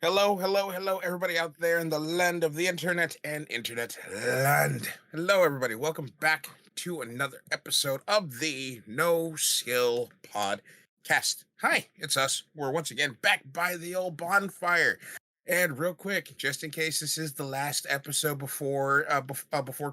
Hello, hello, hello, everybody out there in the land of the internet and internet land. Hello, everybody. Welcome back to another episode of the No Skill Podcast. Hi, it's us. We're once again back by the old bonfire. And real quick, just in case this is the last episode before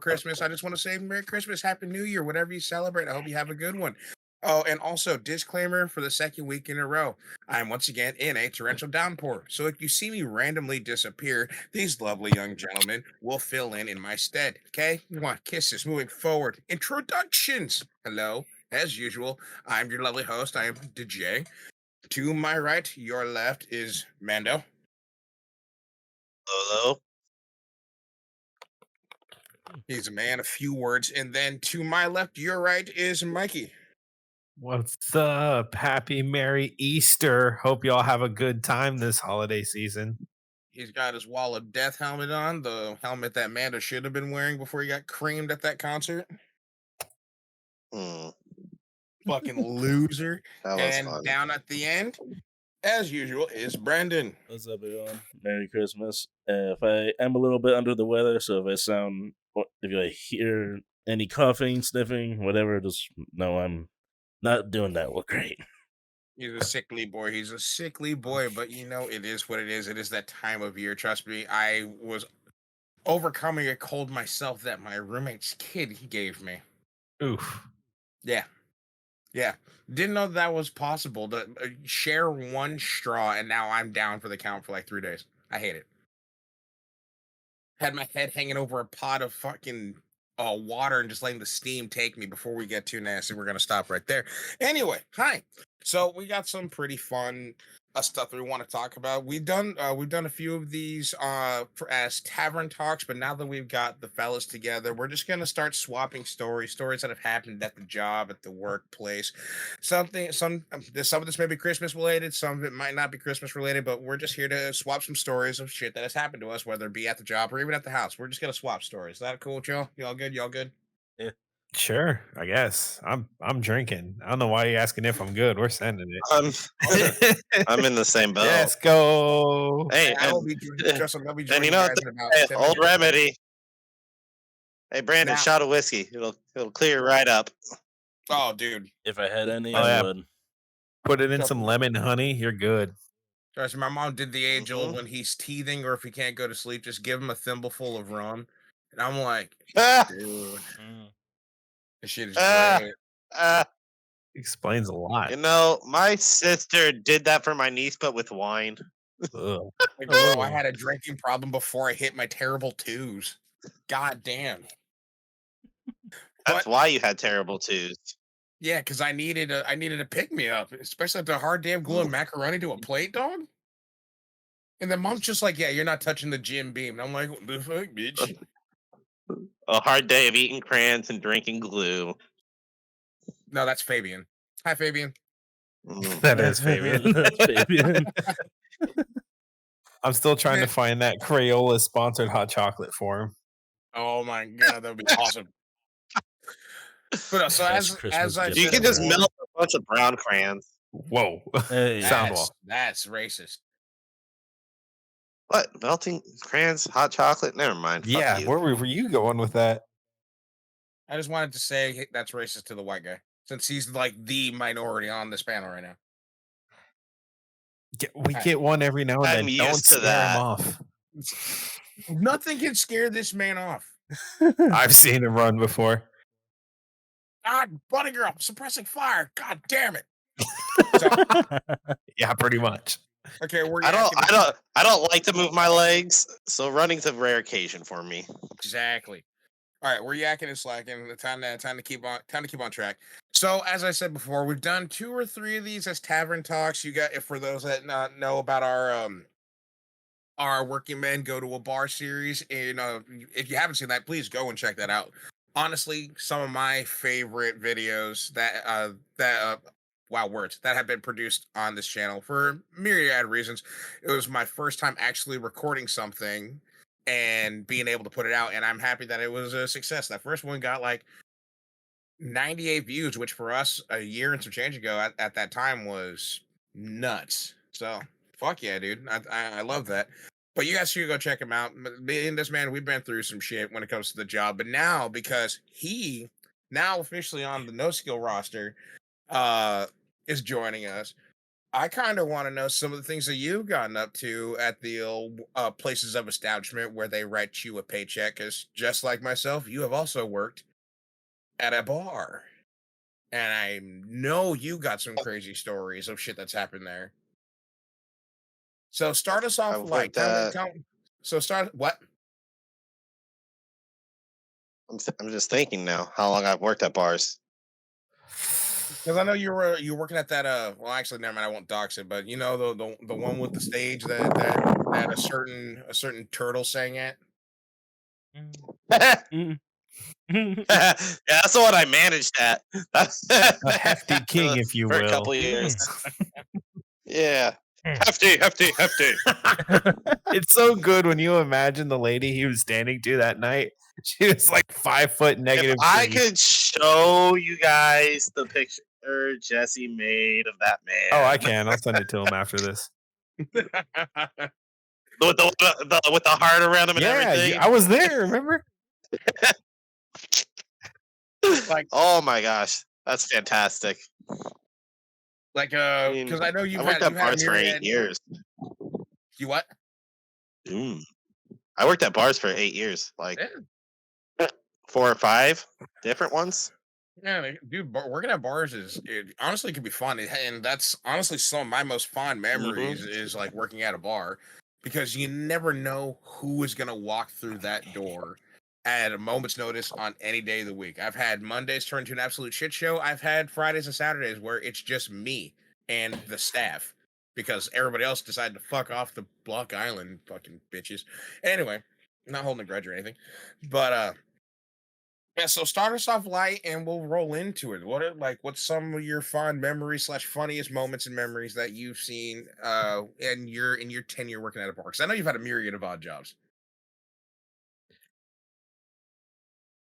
Christmas, I just want to say Merry Christmas, Happy New Year, whatever you celebrate. I hope you have a good one. Oh, and also disclaimer for the second week in a row. I'm once again in a torrential downpour. So if you see me randomly disappear, these lovely young gentlemen will fill in my stead. Okay? We want kisses moving forward. Introductions. Hello. As usual, I'm your lovely host. I am DJ. To my right, your left is Mando. Hello. He's a man of few words. And then to my left, your right is Mikey. What's up? Happy Merry Easter. Hope y'all have a good time this holiday season. He's got his Wall of Death helmet on, the helmet that Mando should have been wearing before he got creamed at that concert. Fucking loser. That was And fun. down at the end, as usual, is Brandon. What's up, everyone? Merry Christmas. If I am a little bit under the weather, so if I hear any coughing, sniffing, whatever, just know I'm not doing that well great. He's a sickly boy. He's a sickly boy, but you know, it is what it is. It is that time of year. Trust me, I was overcoming a cold myself that my roommate's kid he gave me. Oof. Yeah. Didn't know that was possible to share one straw, and now I'm down for the count for like 3 days. I hate it. Had my head hanging over a pot of fucking water and just letting the steam take me before we get too nasty. We're gonna stop right there. Anyway, hi. So we got some pretty fun stuff that we want to talk about. We've done a few of these as tavern talks, but now that we've got the fellas together, we're just gonna start swapping stories that have happened at the job, at the workplace. Some of this may be Christmas related, some of it might not be Christmas related, but we're just here to swap some stories of shit that has happened to us, whether it be at the job or even at the house. We're just gonna swap stories. Is that cool with y'all? Y'all good? Y'all good? Sure, I guess. I'm drinking. I don't know why you're asking if I'm good. We're sending I'm it. I'm in the same boat. Let's go. Hey, I will and, be I'll be and joining you you know guys what? in about Hey, 10 old minutes. remedy. Hey, Brandon, Now- shot of whiskey. It'll clear right up. Oh, dude. If I had any, Oh, yeah. I would. Put it in some lemon honey. You're good. Trust me, my mom did the age old when he's teething or if he can't go to sleep, just give him a thimbleful of rum. And I'm like, dude, this shit is great. Explains a lot. You know, my sister did that for my niece, but with wine. Ugh. Like, bro, I had a drinking problem before I hit my terrible twos. God damn. That's why you had terrible twos. Yeah, because I needed a pick me up, especially after a hard damn gluing macaroni to a plate, dog. And then mom's just like, yeah, you're not touching the Jim Beam. And I'm like, what the fuck, bitch? A hard day of eating crayons and drinking glue. No, that's Fabian. Hi, Fabian. That is Fabian. That's Fabian. I'm still trying to find that Crayola sponsored hot chocolate for him. Oh my god, that would be awesome. But so Best as Christmas I gift You said can just before- melt a bunch of brown crayons. Whoa. Hey, Sound wall. That's racist. What? Melting crayons, hot chocolate? Never mind. Fuck Yeah, you. where were you going with that? I just wanted to say hey, that's racist to the white guy, since he's like the minority on this panel right now. We get one every now and I'm then. Don't used to scare that. him off. Nothing can scare this man off. I've seen him run before. God, bunny girl, suppressing fire. God damn it. Yeah, pretty much. Okay, we're I don't like to move my legs, so running's a rare occasion for me. Exactly. All right, we're yakking and slacking. Time to keep on track. So, as I said before, we've done 2 or 3 of these as tavern talks. You got, if for those that not know about our working men go to a bar series, and if you haven't seen that, please go and check that out. Honestly, some of my favorite videos that have been produced on this channel for myriad reasons. It was my first time actually recording something and being able to put it out, and I'm happy that it was a success. That first one got like 98 views, which for us a year and some change ago at that time was nuts. So Fuck yeah, dude. I love that. But you guys should go check him out. Me and this man, we've been through some shit when it comes to the job. But now, because he now officially on the no skill roster, uh, is joining us. I kind of want to know some of the things that you've gotten up to at the old, places of establishment where they write you a paycheck. Because just like myself, you have also worked at a bar, and I know you got some crazy stories of shit that's happened there. So start us off I've like worked at. so start what? I'm just thinking now how long I've worked at bars. Because I know you were working at that well actually never mind, I won't dox it, but you know the one with the stage that a certain turtle sang at. Yeah, Mm. that's the one I managed at. A hefty king, if you for a will. couple of years. Yeah, hefty. It's so good when you imagine the lady he was standing to that night. She was like 5 foot If negative I 3. could show you guys the picture Jesse made of that man. Oh, I can. I'll send it to him after this. With the heart around him and Yeah, everything. I was there. Remember? Like, oh my gosh, that's fantastic. like I mean, because I know I you've worked had at bars for 8 years. You what? I worked at bars for 8 years, like Yeah. 4 or 5 different ones. Yeah, dude, working at bars it honestly can be fun, and that's honestly some of my most fond memories is like working at a bar, because you never know who is gonna walk through that door at a moment's notice on any day of the week. I've had Mondays turn to an absolute shit show. I've had Fridays and Saturdays where it's just me and the staff because everybody else decided to fuck off the Block Island, fucking bitches. Anyway, not holding a grudge or anything, but yeah, so start us off light and we'll roll into it. What's some of your fond memories slash funniest moments and memories that you've seen in your tenure working at a bar? Because I know you've had a myriad of odd jobs.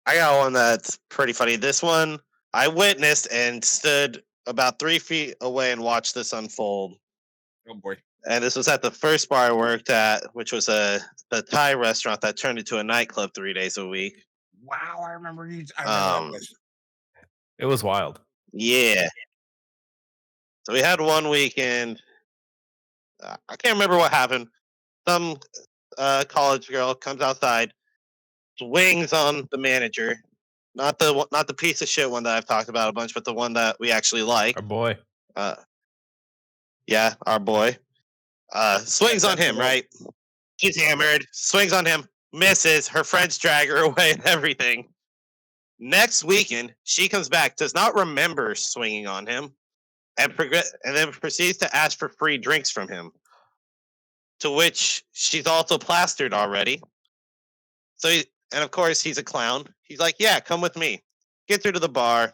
I got one that's pretty funny. This one I witnessed and stood about 3 feet away and watched this unfold. Oh boy. And this was at the first bar I worked at, which was the Thai restaurant that turned into a nightclub 3 days a week. Wow, I remember that place. It was wild. Yeah. So we had one weekend. I can't remember what happened. Some college girl comes outside, swings on the manager, not the piece of shit one that I've talked about a bunch, but the one that we actually like. Our boy. Yeah, our boy. Swings on him, right? She's hammered. Swings on him. Misses. Her friends drag her away and everything. Next weekend, she comes back, does not remember swinging on him, and then proceeds to ask for free drinks from him. To which she's also plastered already. So, and of course, he's a clown. He's like, yeah, come with me. Gets her to the bar.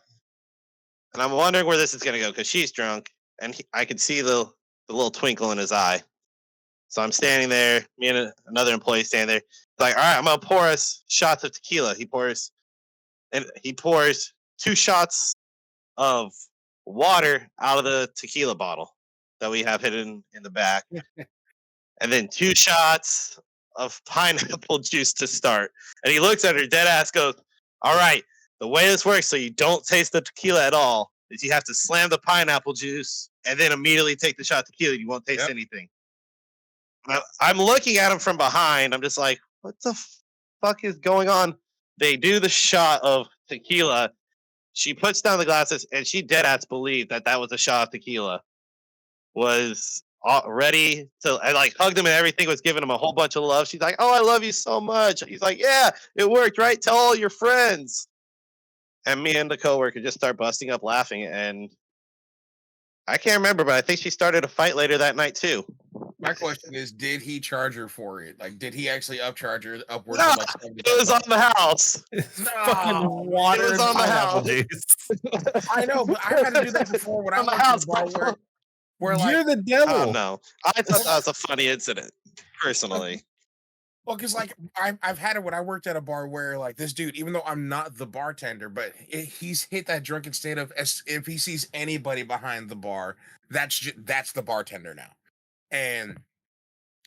And I'm wondering where this is going to go because she's drunk. And I could see the little twinkle in his eye. So I'm standing there, me and another employee standing there. It's like, all right, I'm going to pour us shots of tequila. He pours 2 shots of water out of the tequila bottle that we have hidden in the back. And then 2 shots of pineapple juice to start. And he looks at her dead ass, goes, all right, the way this works so you don't taste the tequila at all is you have to slam the pineapple juice and then immediately take the shot of tequila. You won't taste anything. I'm looking at him from behind. I'm just like, what the fuck is going on? They do the shot of tequila. She puts down the glasses and she dead ass believed that was a shot of tequila. Was ready to, I like hugged him and everything, was giving him a whole bunch of love. She's like, oh, I love you so much. He's like, yeah, it worked, right? Tell all your friends. And me and the coworker just start busting up laughing. And I can't remember, but I think she started a fight later that night too. My question is, did he charge her for it? Like, did he actually upcharge her upwards No, of like it was on the house. Fucking water it was and on the pineapple house. juice. I know, but I had to do that before when I On the went to house, the bar where like, You're the devil. Oh no, I thought that was a funny incident, personally. well, because like I've had it when I worked at a bar where like this dude, even though I'm not the bartender, but he's hit that drunken state of if he sees anybody behind the bar, that's the bartender now. and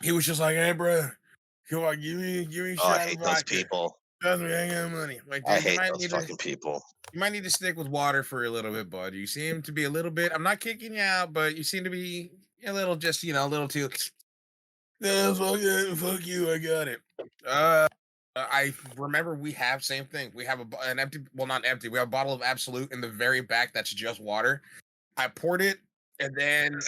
he was just like, "Hey, bro, come on, give me a Oh, I shot of hate those vodka. people. Trust me, I ain't got money." Like, I dude, hate those fucking people. you might need to stick with water for a little bit, bud. You seem to be a little bit. I'm not kicking you out, but you seem to be a little, just a little too. No, fuck you. I got it. I remember we have same thing. We have an empty, well, not empty. We have a bottle of Absolute in the very back that's just water. I poured it, and then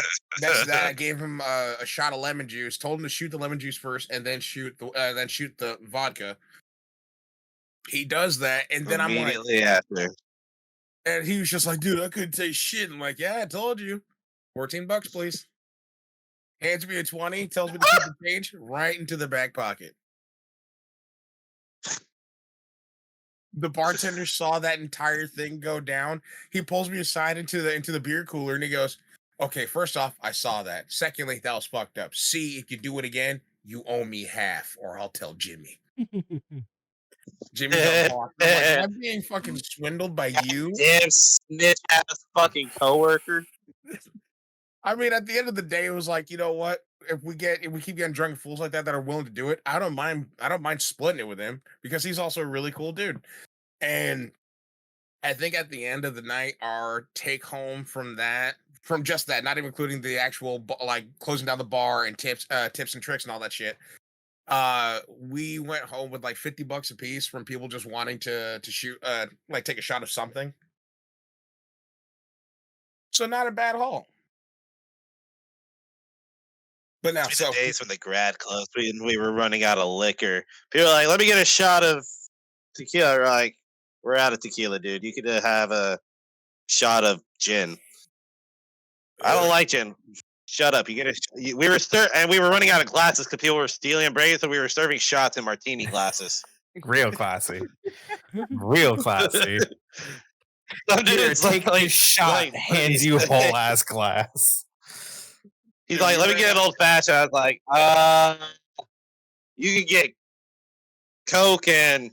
next to that, I gave him a shot of lemon juice. Told him to shoot the lemon juice first, and then shoot the vodka. He does that, and then I'm like, Immediately after. and he was just like, "Dude, I couldn't taste shit." I'm like, "Yeah, I told you. $14, please." Hands me a 20, tells me to keep the change right into the back pocket. The bartender saw that entire thing go down. He pulls me aside into the beer cooler and he goes, "Okay, first off, I saw that. Secondly, that was fucked up. See, if you do it again, you owe me half, or I'll tell Jimmy." Jimmy's a boss. I'm like, "Am I being fucking swindled by you?" Damn snitch ass fucking coworker. I mean, at the end of the day, it was like, you know what? If we keep getting drunk fools like that are willing to do it, I don't mind splitting it with him because he's also a really cool dude. And I think at the end of the night, our take home from just that, not even including the actual like closing down the bar and tips and tricks and all that shit. We went home with like $50 a piece from people just wanting to shoot, like take a shot of something. So not a bad haul. But now, The days when the grad closed, we were running out of liquor. People were like, "Let me get a shot of tequila." We're like, "We're out of tequila, dude. You could have a shot of gin." I don't like gin. Shut up. We were and we were running out of glasses because people were stealing and breaking, so we were serving shots in martini glasses. Real classy. Real classy. Some Here, dude's take like, this shot. Hands you a whole ass glass. He's like, "Let me get an old fashioned." I was like, you can get Coke and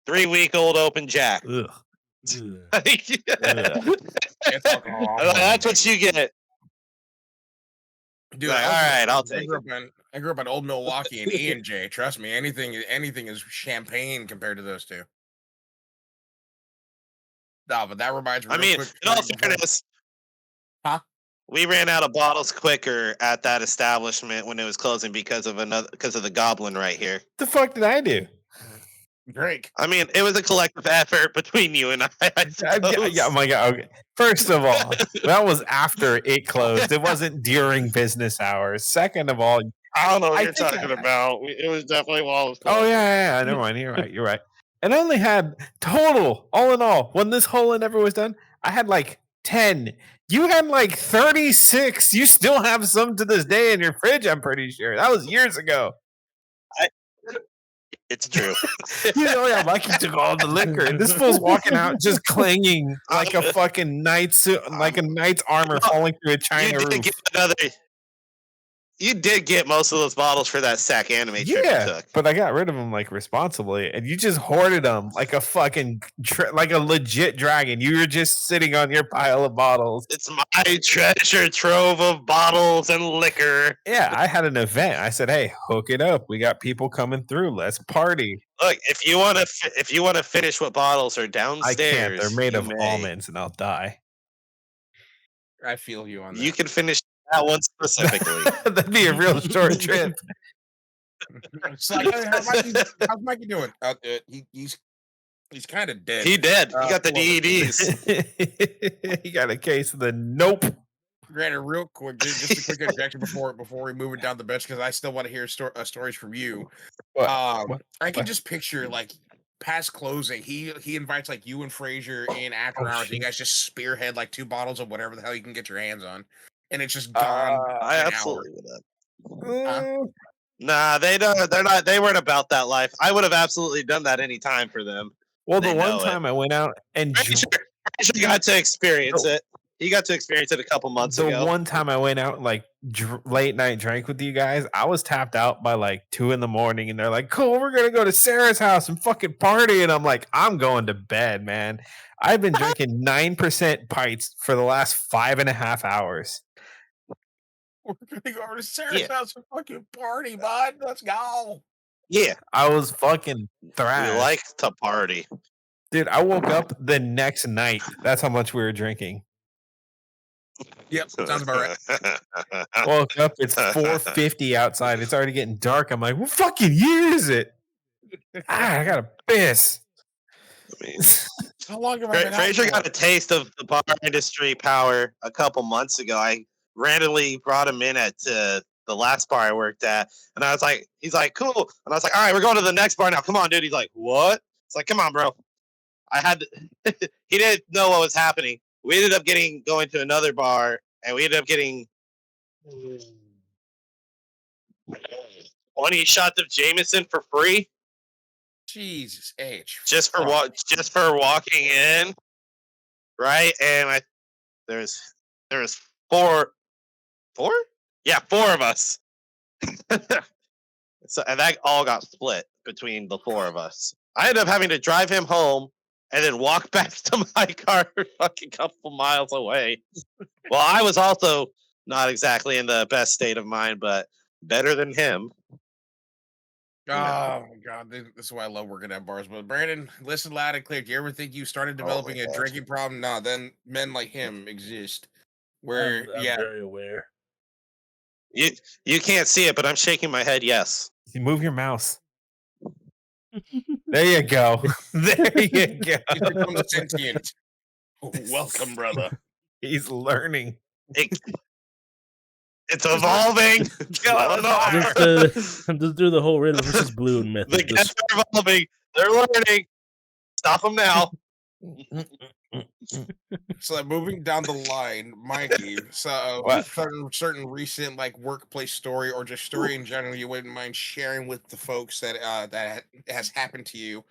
3-week-old open Jack. Ugh. It's alcohol. That's what you get. Dude, Like, all right, I'll take I grew up in old Milwaukee and E&J. Trust me, anything is champagne compared to those two. No, but that reminds me. I mean, quick, in all fairness, huh? We ran out of bottles quicker at that establishment when it was closing because of the goblin right here. The fuck did I do? Drake. I mean, it was a collective effort between you and I. Yeah, oh my god. Okay. First of all, that was after it closed. It wasn't during business hours. Second of all, I don't know what you're talking about. It was definitely while it was closing. Oh yeah. Never mind. You're right. And I only had total, all in all, when this whole endeavor was done, I had like 10. You had like 36. You still have some to this day in your fridge, I'm pretty sure. That was years ago. It's true. Yeah, Mikey took all the liquor. And this fool's walking out just clanging like a fucking knight's armor falling through a China roof. You did get most of those bottles for that sack anime trip you took. But I got rid of them like responsibly, and you just hoarded them like a fucking like a legit dragon. You were just sitting on your pile of bottles. It's my treasure trove of bottles and liquor. Yeah, I had an event. I said, "Hey, hook it up. We got people coming through. Let's party." Look, if you want to finish what bottles are downstairs, I can't. They're made of almonds, and I'll die. I feel you on that. You can finish that one specifically. That'd be a real short trip. It's like, hey, how's Mikey doing? He's kind of dead. He dead. He got the DEDs. He got a case of the nope. Granted, real quick, just a quick injection before we move it down the bench because I still want to hear stories from you. I can just picture like past closing, he invites like you and Fraser in after hours. And you guys just spearhead like 2 bottles of whatever the hell you can get your hands on, and it's just gone. I absolutely would have. Nah, they don't. They're not. They weren't about that life. I would have absolutely done that any time for them. Well, the one time I went out and Fraser got to experience it. He got to experience it a couple months ago. The one time I went out and like late night drank with you guys, I was tapped out by like 2 a.m. and they're like, "Cool, we're gonna go to Sarah's house and fucking party." And I'm like, "I'm going to bed, man. I've been drinking 9% pints for the last 5.5 hours." We're gonna go over to Sarah's Yeah. house and fucking party, bud. Let's go. Yeah, I was fucking we thrashed. like to party. Dude, I woke up the next night. That's how much we were drinking. Yep, sounds about right. Woke up, it's 4:50 outside. It's already getting dark. I'm like, what fucking year is it? I gotta piss. I mean, How long have I been out Fraser got for? a taste of the bar industry power a couple months ago. I randomly brought him in at the last bar I worked at, and I was like, he's like, cool, and I was like, all right, we're going to the next bar now. Come on, dude. He's like, what? It's like, come on, bro. I had he didn't know what was happening. We ended up going to another bar, and we ended up getting 20 shots of Jameson for free Jesus H. just for walking in, right? And there's four, yeah, four of us. So and that all got split between the four of us. I ended up having to drive him home and then walk back to my car a fucking couple miles away. Well, I was also not exactly in the best state of mind, but better than him. Oh my god, this is why I love working at bars. But Brandon, listen loud and clear. Do you ever think you started developing a God. drinking problem? No, then men like him exist. I'm Where very aware. You can't see it, but I'm shaking my head. Yes. You move your mouse. There you go. There you go. he's become sentient. Welcome, brother. He's learning. It's evolving. Just do the whole red versus blue method. The guests are evolving. They're learning. Stop them now. So moving down the line, Mikey. So What? certain recent like workplace story or just story in general you wouldn't mind sharing with the folks that that has happened to you.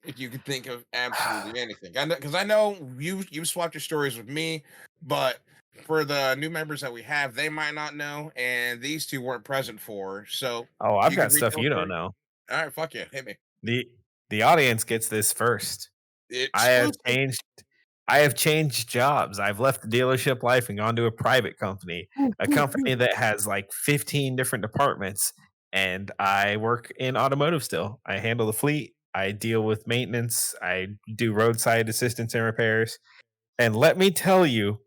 If you could think of absolutely anything, because I know you've swapped your stories with me, but for the new members that we have, they might not know, and these two weren't present for. So Oh, I've you could got stuff retell you a don't story? know. All right, fuck yeah, hit me. The audience gets this first. I have changed jobs. I've left the dealership life and gone to a private company, a company that has like 15 different departments, and I work in automotive still. I handle the fleet. I deal with maintenance. I do roadside assistance and repairs. And let me tell you,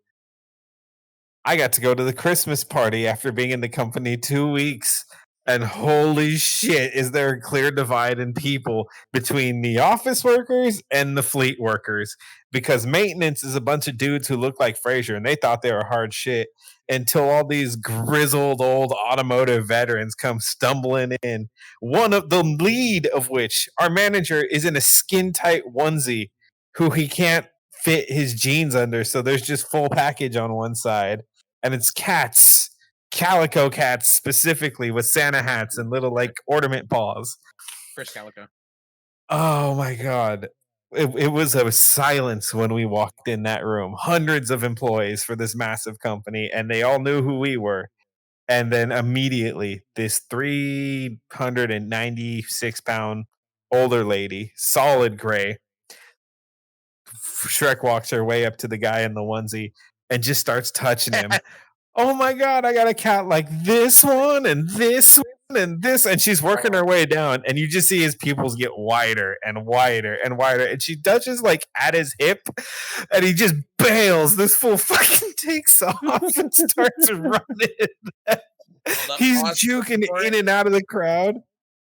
I got to go to the Christmas party after being in the company 2 weeks. And holy shit, is there a clear divide in people between the office workers and the fleet workers? Because maintenance is a bunch of dudes who look like Fraser and they thought they were hard shit until all these grizzled old automotive veterans come stumbling in. One of the lead of which, our manager, is in a skin tight onesie who he can't fit his jeans under. So there's just full package on one side. And it's cats, calico cats specifically with Santa hats and little like ornament paws. Chris Calico. Oh my god. It was a silence when we walked in that room. Hundreds of employees for this massive company, and they all knew who we were. And then immediately, this 396-pound older lady, solid gray, Shrek walks her way up to the guy in the onesie and just starts touching him. Oh my god, I got a cat like this one and this one and this, and she's working her way down, and you just see his pupils get wider and wider and wider, and she touches like at his hip, and he just bails. This fool fucking takes off and starts running. He's juking in and out of the crowd.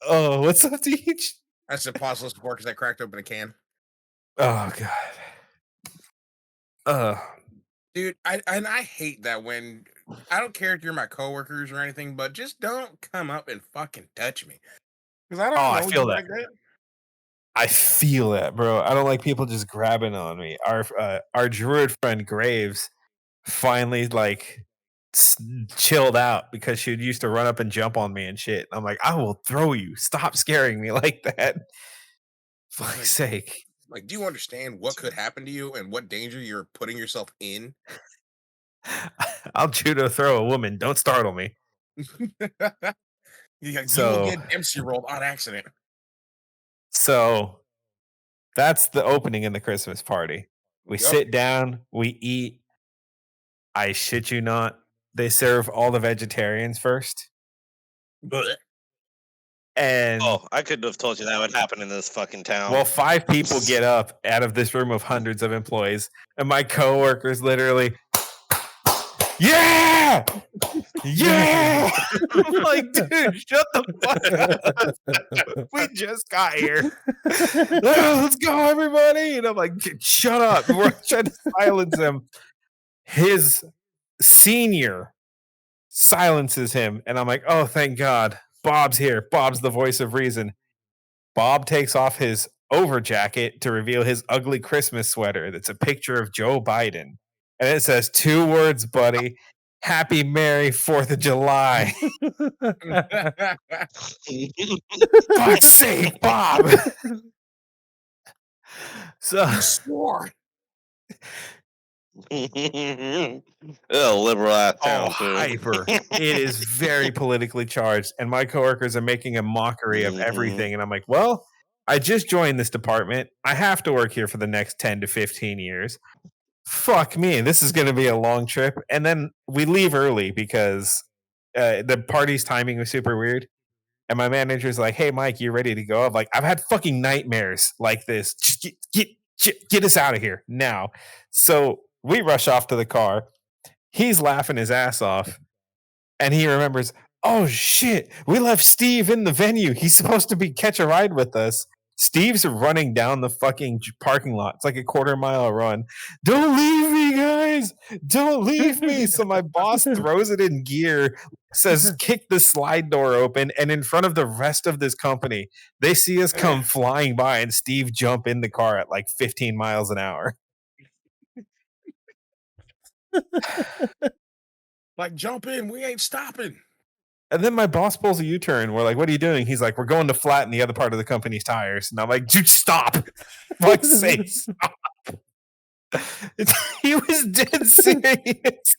Oh, what's up, Teach? That's the pauseless support because I cracked open a can. Oh god. Dude, I hate that when I don't care if you're my coworkers or anything, but just don't come up and fucking touch me. Because I don't know I feel you that. like that. I feel that, bro. I don't like people just grabbing on me. Our druid friend Graves finally like chilled out because she used to run up and jump on me and shit. I'm like, I will throw you. Stop scaring me like that. Fuck's sake. Like, do you understand what could happen to you and what danger you're putting yourself in? I'll judo throw a woman. Don't startle me. You will get MC rolled on accident. So that's the opening in the Christmas party. We sit down, we eat. I shit you not. they serve all the vegetarians first. And Oh, I couldn't have told you that would happen in this fucking town. well, 5 people get up out of this room of hundreds of employees, and my coworkers literally, yeah, yeah. I'm like, dude, shut the fuck up. We just got here. Let's go, everybody. And I'm like, shut up. We're trying to silence him. His senior silences him, and I'm like, oh, thank God. Bob's here. Bob's the voice of reason. Bob takes off his over jacket to reveal his ugly Christmas sweater that's a picture of Joe Biden. And it says 2 words, buddy. Happy Merry 4th of July. Fuck's sake, Bob. So Swore. Liberal ass town, too. hyper. It is very politically charged, and my coworkers are making a mockery of everything. And I'm like, well, I just joined this department. I have to work here for the next 10 to 15 years. Fuck me. This is going to be a long trip. And then we leave early because the party's timing was super weird. And my manager's like, hey, Mike, you ready to go? I'm like, I've had fucking nightmares like this. Just get us out of here now. So we rush off to the car. He's laughing his ass off. And he remembers, oh shit, we left Steve in the venue. He's supposed to catch a ride with us. Steve's running down the fucking parking lot. It's like a 1/4 mile run. Don't leave me, guys. Don't leave me. So my boss throws it in gear, says, kick the slide door open. And in front of the rest of this company, they see us come flying by and Steve jump in the car at like 15 miles an hour. Like, jump in. We ain't stopping. And then my boss pulls a U-turn. We're like, what are you doing? He's like, we're going to flatten the other part of the company's tires. And I'm like, dude, stop. Fuck's sake, stop. He was dead serious.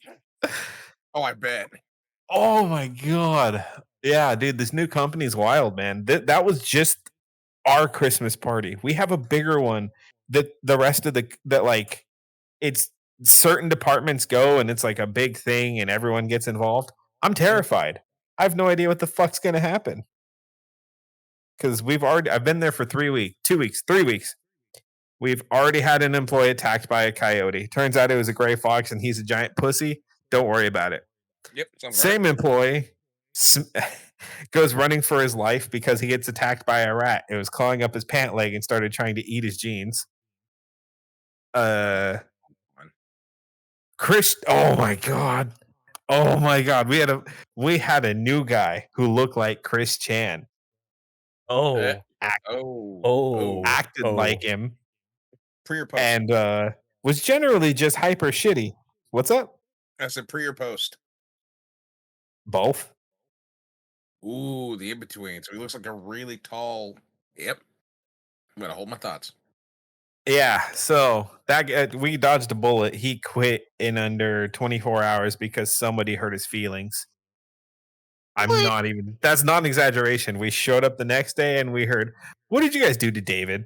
Oh, I bet. Oh my God. Yeah, dude, this new company is wild, man. That was just our Christmas party. We have a bigger one that the rest of that like it's certain departments go and it's like a big thing and everyone gets involved. I'm terrified. I have no idea what the fuck's going to happen. Because I've been there for 3 weeks, 2 weeks, 3 weeks. We've already had an employee attacked by a coyote. Turns out it was a gray fox and he's a giant pussy. Don't worry about it. Yep. Same employee goes running for his life because he gets attacked by a rat. It was clawing up his pant leg and started trying to eat his jeans. Chris, oh my God. Oh my God. We had a new guy who looked like Chris Chan. Acted like him. Pre or post? And was generally just hyper shitty. What's up? I said pre or post. Both. Ooh, the in between. So he looks like a really tall. Yep. I'm gonna hold my thoughts. Yeah, so that we dodged a bullet. He quit in under 24 hours because somebody hurt his feelings. That's not an exaggeration. We showed up the next day and we heard, what did you guys do to David?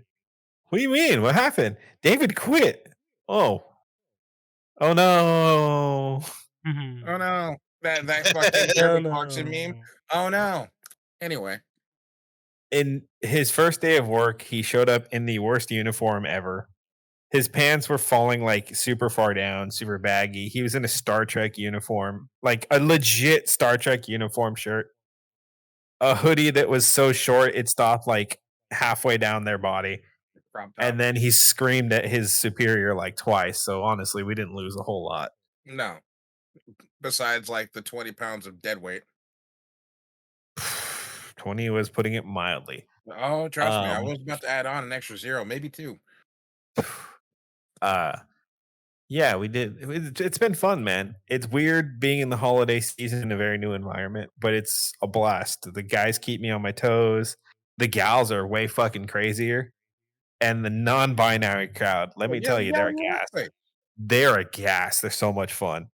What do you mean? What happened? David quit. Oh no. Oh no. That fucking Jeremy Clarkson meme. Oh no. Anyway. In his first day of work, he showed up in the worst uniform ever. His pants were falling like super far down, super baggy. He was in a Star Trek uniform, like a legit Star Trek uniform shirt. A hoodie that was so short it stopped like halfway down their body. And then he screamed at his superior like twice. So honestly, we didn't lose a whole lot. No. Besides like the 20 pounds of dead weight. 20 was putting it mildly. Oh, trust me. I was about to add on an extra 0, maybe 2. Yeah, we did. It's been fun, man. It's weird being in the holiday season in a very new environment, but it's a blast. The guys keep me on my toes. The gals are way fucking crazier. And the non-binary crowd, let me tell you, they're a gas. They're a gas. They're so much fun.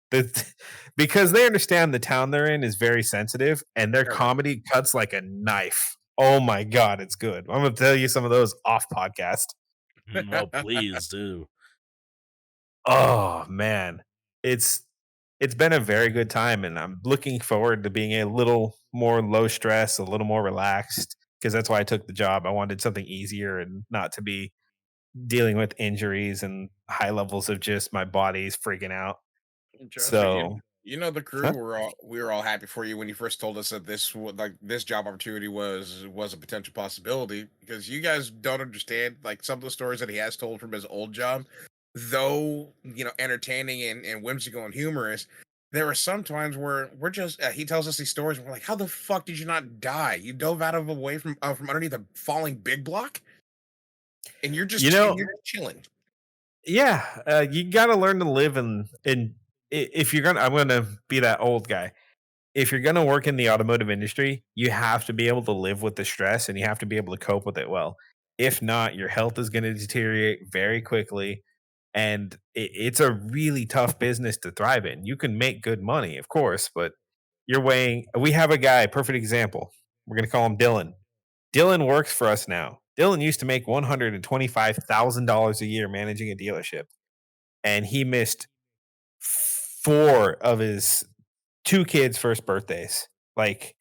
Because they understand the town they're in is very sensitive and their comedy cuts like a knife. Oh my God, it's good. I'm going to tell you some of those off podcast. Oh, please do. Oh man, it's it's been a very good time, and I'm looking forward to being a little more low stress, a little more relaxed, because that's why I took the job. I wanted something easier and not to be dealing with injuries and high levels of just my body's freaking out. Trust me, So, you know the crew huh? we were all happy for you when you first told us that like this job opportunity was a potential possibility because you guys don't understand like some of the stories that he has told from his old job, though entertaining and whimsical and humorous. There were some times where we're just he tells us these stories and we're like, how the fuck did you not die? You dove out of away from underneath a falling big block and you're You just and know, you're just chilling. yeah, you got to learn to live in if you're gonna. I'm gonna be that old guy. If you're gonna work in the automotive industry, you have to be able to live with the stress and you have to be able to cope with it well. If not, your health is going to deteriorate very quickly, and it's a really tough business to thrive in. You can make good money, of course, but you're weighing. We have a guy, perfect example. We're going to call him Dylan. Dylan works for us now. Dylan used to make $125,000 a year managing a dealership, and he missed four of his two kids' first birthdays. Like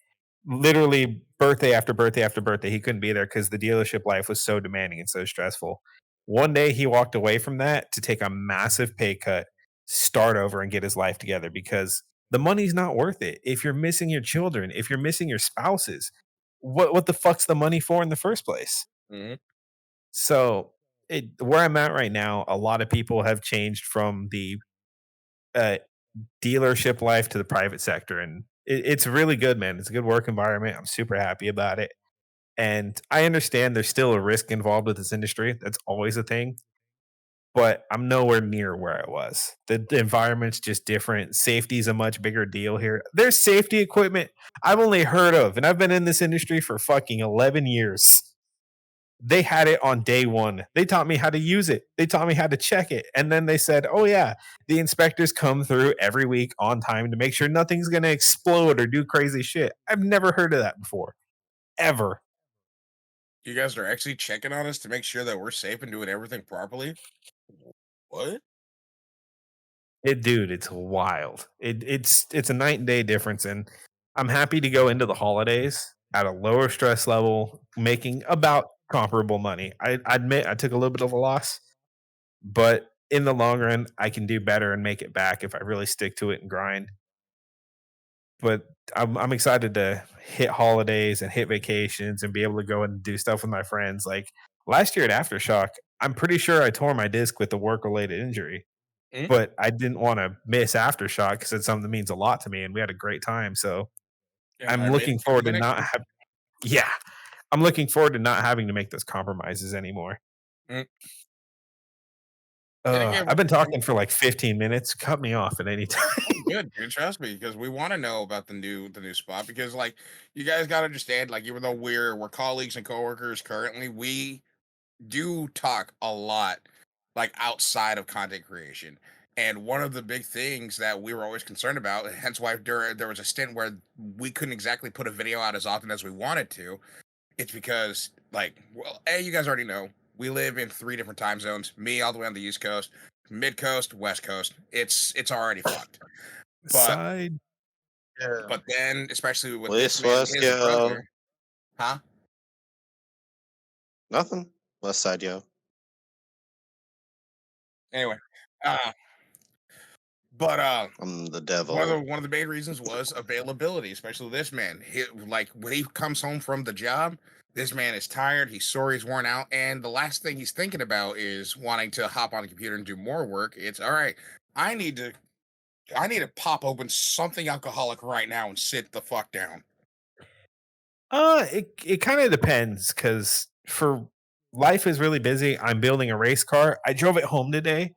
literally birthday after birthday after birthday. He couldn't be there because the dealership life was so demanding and so stressful. One day he walked away from that to take a massive pay cut, start over and get his life together because the money's not worth it. If you're missing your children, if you're missing your spouses, what the fuck's the money for in the first place? Mhm. So where I'm at right now, a lot of people have changed from the uh, dealership life to the private sector, and it's really good, man. It's a good work environment. I'm super happy about it, and I understand there's still a risk involved with this industry. That's always a thing, but I'm nowhere near where I was. The environment's just different. Safety's a much bigger deal here. There's safety equipment I've only heard of, and I've been in this industry for fucking 11 years. They had it on day one. They taught me how to use it. They taught me how to check it. And then they said, oh, yeah, the inspectors come through every week on time to make sure nothing's going to explode or do crazy shit. I've never heard of that before, ever. You guys are actually checking on us to make sure that we're safe and doing everything properly. What? Dude, it's wild. It's a night and day difference. And I'm happy to go into the holidays at a lower stress level, making about comparable money. I admit I took a little bit of a loss, but in the long run, I can do better and make it back if I really stick to it and grind. But I'm excited to hit holidays and hit vacations and be able to go and do stuff with my friends. Like last year at Aftershock, I'm pretty sure I tore my disc with a work related injury, Mm? but I didn't want to miss Aftershock because it's something that means a lot to me and we had a great time. So And I'm I made looking it through forward the to next not year. have, yeah, I'm looking forward to not having to make those compromises anymore. Mm. And again, I've been talking for like 15 minutes. Cut me off at any time. good, dude. Trust me, because we want to know about the new spot. Because like you guys got to understand, like even though we're colleagues and coworkers currently, we do talk a lot, like outside of content creation. And one of the big things that we were always concerned about, hence why there was a stint where we couldn't exactly put a video out as often as we wanted to. It's because, like, well, you guys already know we live in three different time zones. Me all the way on the East Coast, Mid Coast, West Coast. It's already fucked. But Side. Yeah. but then, especially with this West man and West, his yo. brother, huh? Nothing. West side, yo. Anyway, uh, but I'm the one of the devil. one of the main reasons was availability, especially this man. Like when he comes home from the job, this man is tired, he's sore, he's worn out, and the last thing he's thinking about is wanting to hop on the computer and do more work. It's all right. I need to I need to pop open something alcoholic right now and sit the fuck down. It kind of depends because for life is really busy. I'm building a race car. I drove it home today.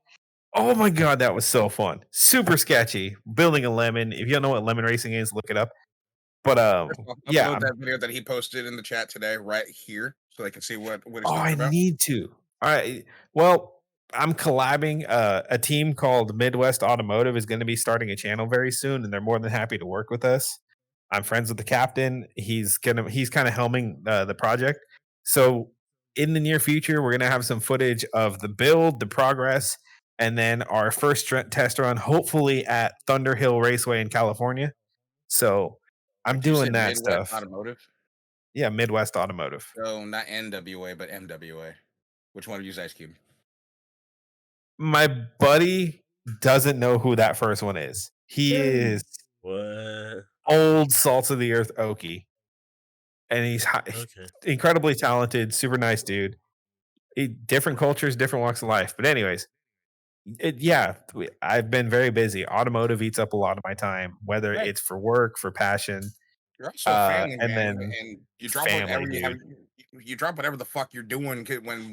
Oh my god, that was so fun. Super sketchy. Building a lemon. If you don't know what lemon racing is, look it up. But First of all, yeah. upload that video that he posted in the chat today right here so they can see what he's Oh, talking I about. need to. All right. Well, I'm collabing. A team called Midwest Automotive is going to be starting a channel very soon, and they're more than happy to work with us. I'm friends with the captain. He's kind of helming the project. So in the near future, we're gonna have some footage of the build, the progress, and then our first test run, hopefully at Thunderhill Raceway in California. So I'm Did you say doing that Midwest stuff. Automotive? Yeah, Midwest Automotive. So not NWA, but MWA. Which one of you is Ice Cube? My buddy doesn't know who that first one is. He is What? old salt of the earth Okie, and he's Okay. incredibly talented, super nice dude. Different cultures, different walks of life. But anyways, I've been very busy. Automotive eats up a lot of my time, whether Right. it's for work, for passion, You're also a family and man, then and you drop family, whatever you have. dude. You drop whatever the fuck you're doing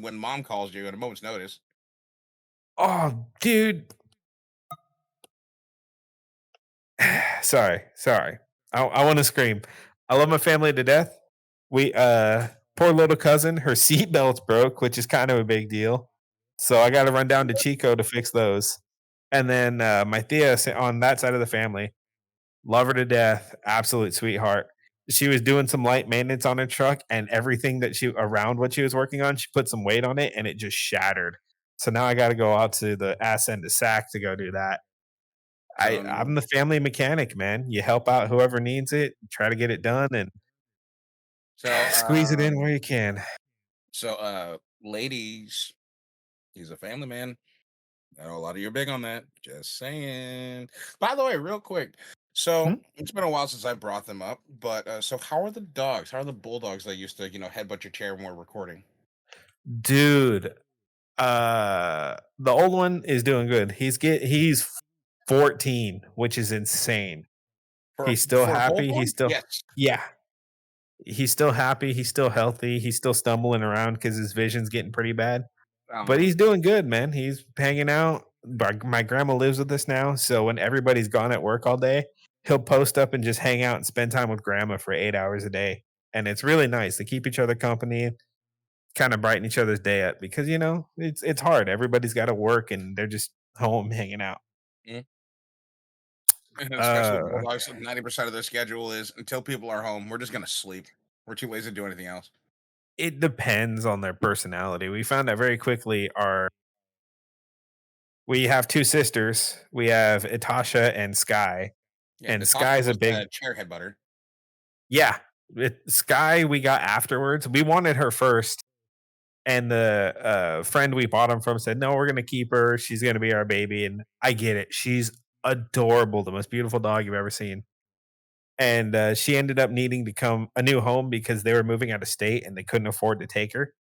when mom calls you at a moment's notice. Oh, dude. sorry. I want to scream. I love my family to death. We poor little cousin, her seatbelts broke, which is kind of a big deal. So I got to run down to Chico to fix those. And then my Thea on that side of the family, love her to death, absolute sweetheart. She was doing some light maintenance on her truck, and everything that she around what she was working on, she put some weight on it, and it just shattered. So now I got to go out to the ass end of Sac to go do that. So I'm the family mechanic, man. You help out whoever needs it, try to get it done, and so squeeze it in where you can. ladies, he's a family man. I know a lot of you are big on that. Just saying. By the way, real quick. So Hmm? it's been a while since I brought them up, but so how are the dogs? How are the bulldogs that used to, headbutt your chair when we're recording? Dude, the old one is doing good. He's 14, which is insane. For He's still for a happy. bulldog? Yes. Yeah, he's still happy. He's still healthy. He's still stumbling around because his vision's getting pretty bad. But Uh-huh. he's doing good, man. He's hanging out. My grandma lives with us now, so when everybody's gone at work all day, he'll post up and just hang out and spend time with grandma for 8 hours a day. And it's really nice to keep each other company, kind of brighten each other's day up because it's hard. Everybody's got to work and they're just home hanging out. Mhm. And especially Uh, bulldogs, 90% of their schedule is until people are home, we're just gonna sleep. We're too lazy to do anything else. it depends on their personality. We found out very quickly. We have two sisters. We have Itasha and Sky, Yeah, and Natasha Sky's a was big the chair headbutter. yeah. Sky we got afterwards. We wanted her first, and the friend we bought him from said, "No, we're gonna keep her. She's gonna be our baby." And I get it. She's adorable, the most beautiful dog you've ever seen. And she ended up needing to come a new home because they were moving out of state and they couldn't afford to take her.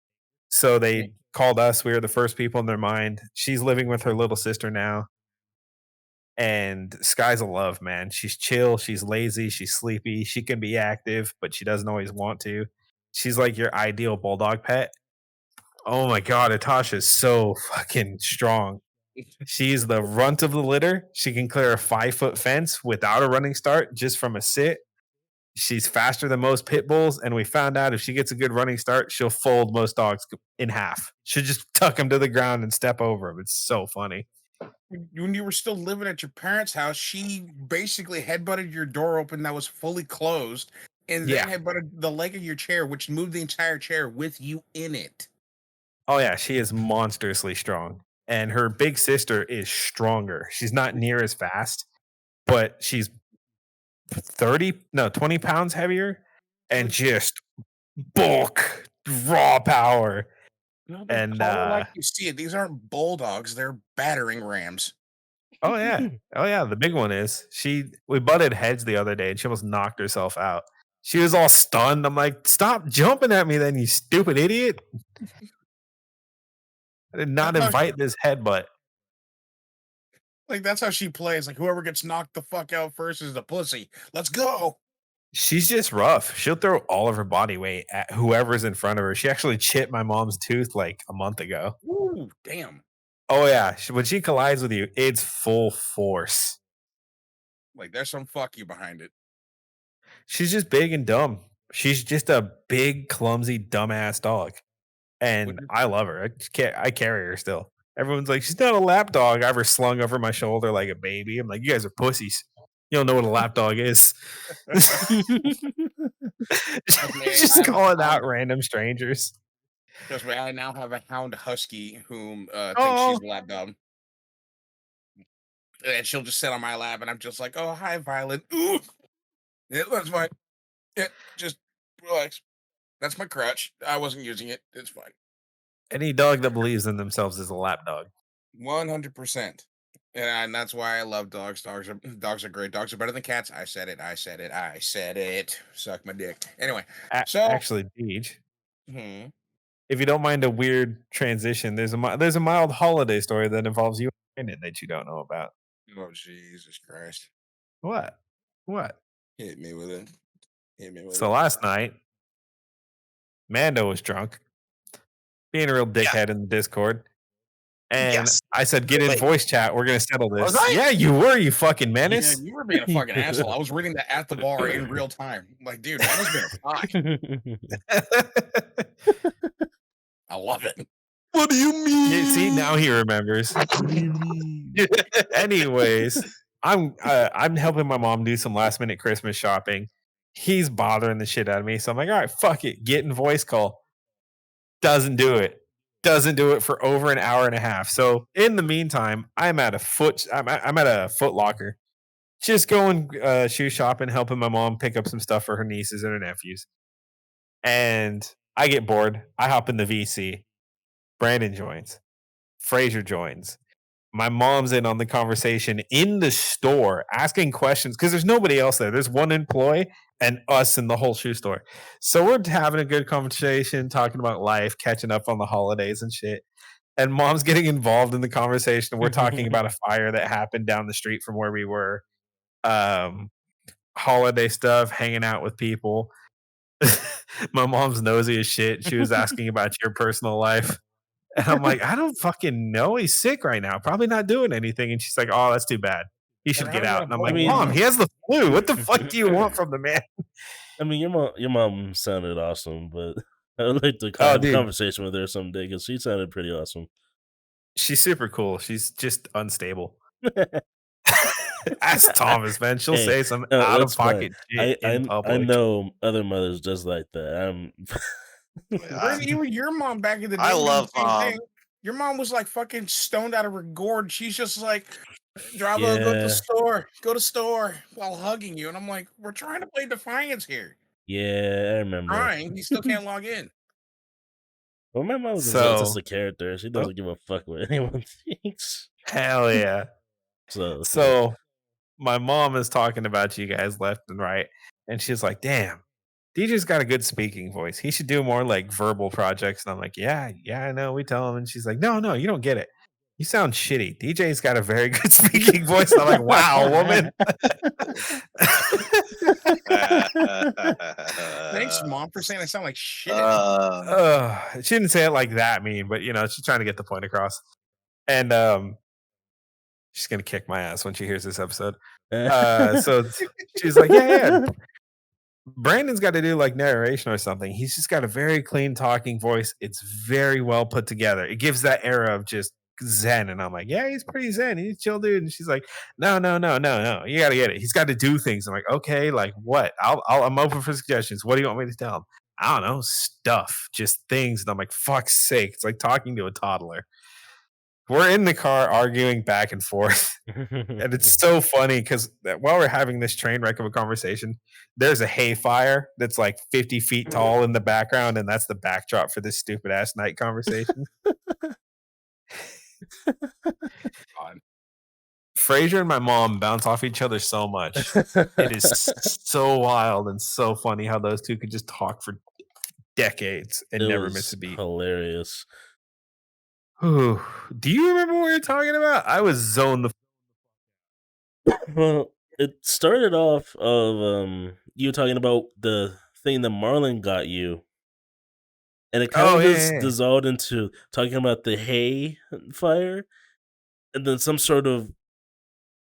So Mhm. they called us. We were the first people in their mind. She's living with her little sister now. And Sky's a love, man. She's chill, she's lazy, she's sleepy, she can be active, but she doesn't always want to. She's like your ideal bulldog pet. Oh my god, Natasha's so fucking strong. She's the runt of the litter. She can clear a 5-foot fence without a running start just from a sit. She's faster than most pit bulls, and we found out if she gets a good running start, she'll fold most dogs in half. She'll just tuck them to the ground and step over them. It's so funny. When you were still living at your parents' house, she basically headbutted your door open that was fully closed, and then Yeah. headbutted the leg of your chair, which moved the entire chair with you in it. Oh yeah, she is monstrously strong. And her big sister is stronger. She's not near as fast, but she's 20 pounds heavier and just bulk, raw power. No, they And call it like you see it. These aren't bulldogs; they're battering rams. oh yeah. Oh yeah, the big one is. We butted heads the other day and she almost knocked herself out. She was all stunned. I'm like, stop jumping at me then, you stupid idiot. I did not That's how invite this headbutt. that's how she plays. Like whoever gets knocked the fuck out first is the pussy. Let's go. She's just rough. She'll throw all of her body weight at whoever's in front of her. She actually chipped my mom's tooth like a month ago. Ooh, damn! Oh yeah, when she collides with you, it's full force. Like there's some fuck you behind it. She's just big and dumb. She's just a big, clumsy, dumbass dog, Would and you- I love her. I carry her still. Everyone's like, she's not a lap dog. I have her slung over my shoulder like a baby. I'm like, you guys are pussies. You don't know what a lap dog is. Okay, I Just have a calling hound. out random strangers. Trust me, I now have a hound husky whom thinks she's Oh, a lap dog. And she'll just sit on my lap, and I'm just like, "Oh, hi, Violet. Ooh, yeah, that's fine. Yeah, just relax. That's my crutch. I wasn't using it. It's fine. Any dog that believes in themselves is a lap dog. 100%. And that's why I love dogs. Dogs are great. Dogs are better than cats. I said it. I said it. I said it. Suck my dick. Anyway, so Actually, Deej, hmm, if you don't mind a weird transition, there's a mild holiday story that involves you and Brandon that you don't know about. oh Jesus Christ, What? What? hit me with it. Hit me with So it. last night, Mando was drunk, being a real dickhead in the Discord. And Yes. I said, get in Wait. voice chat. We're going to settle Was this. I? Yeah, you were, you fucking Yeah, menace. you were being a fucking asshole. I was reading that at the bar in real time. Like, dude, that was being a pie. I love it. What do you mean? Yeah, see, now he remembers. Anyways, I'm helping my mom do some last minute Christmas shopping. He's bothering the shit out of me. So I'm like, all right, fuck it. Get in voice call. Doesn't do it. Doesn't do it for over an hour and a half. So in the meantime, I'm at a Foot Locker, just going shoe shopping, helping my mom pick up some stuff for her nieces and her nephews. And I get bored. I hop in the VC. Brandon joins. Fraser joins. My mom's in on the conversation in the store asking questions because there's nobody else there. There's one employee and us in the whole shoe store. So we're having a good conversation, talking about life, catching up on the holidays and shit. And mom's getting involved in the conversation. We're talking about a fire that happened down the street from where we were. Holiday stuff, hanging out with people. My mom's nosy as shit. She was asking about your personal life. And I'm like, I don't fucking know. He's sick right now. Probably not doing anything. And she's like, oh, that's too bad. He should how get is that out. a And I'm like, mean- Mom, he has the flu. What the fuck do you want from the man? I mean, your mom sounded awesome, but I would like to have a dude. conversation with her someday because she sounded pretty awesome. She's super cool. She's just unstable. Ask Thomas, man. She'll Hey, say some no, out of that's fine. pocket shit in I public. know other mothers just like that. Where's even your mom back in the day? I doing love the same mom. thing? Your mom was like fucking stoned out of her gourd. She's just like, Dravo, go to Yeah. the store. Go to store while hugging you. And I'm like, we're trying to play Defiance here. Yeah, I remember. Trying. He still can't log in. Well, my mom is So- just a character. She doesn't give a fuck what anyone thinks. Hell yeah. So My mom is talking about you guys left and right. And she's like, damn, DJ's got a good speaking voice. He should do more like verbal projects. And I'm like, yeah, I know. We tell him. And she's like, no, you don't get it. You sound shitty. DJ's got a very good speaking voice. And I'm like, wow, woman. Thanks, Mom, for saying I sound like shit. She didn't say it like that mean, but she's trying to get the point across. And she's gonna kick my ass when she hears this episode. So she's like, yeah. Brandon's got to do like narration or something. He's just got a very clean talking voice. It's very well put together. It gives that era of just zen. And I'm like, yeah, he's pretty zen. He's a chill dude. And she's like, no. You got to get it. He's got to do things. I'm like, okay, like what? I'm open for suggestions. What do you want me to tell him? I don't know, stuff, just things. And I'm like, fuck's sake. It's like talking to a toddler. We're in the car arguing back and forth. And it's so funny because while we're having this train wreck of a conversation, there's a hay fire that's like 50 feet tall in the background, and that's the backdrop for this stupid ass night conversation. Fraser and my mom bounce off each other so much. It is so wild and so funny how those two could just talk for decades and never miss a beat. Hilarious. Do you remember what we were talking about? I was zoned the Well, it started off of you talking about the thing that Marlon got you, and it kind of just dissolved into talking about the hay fire, and then some sort of,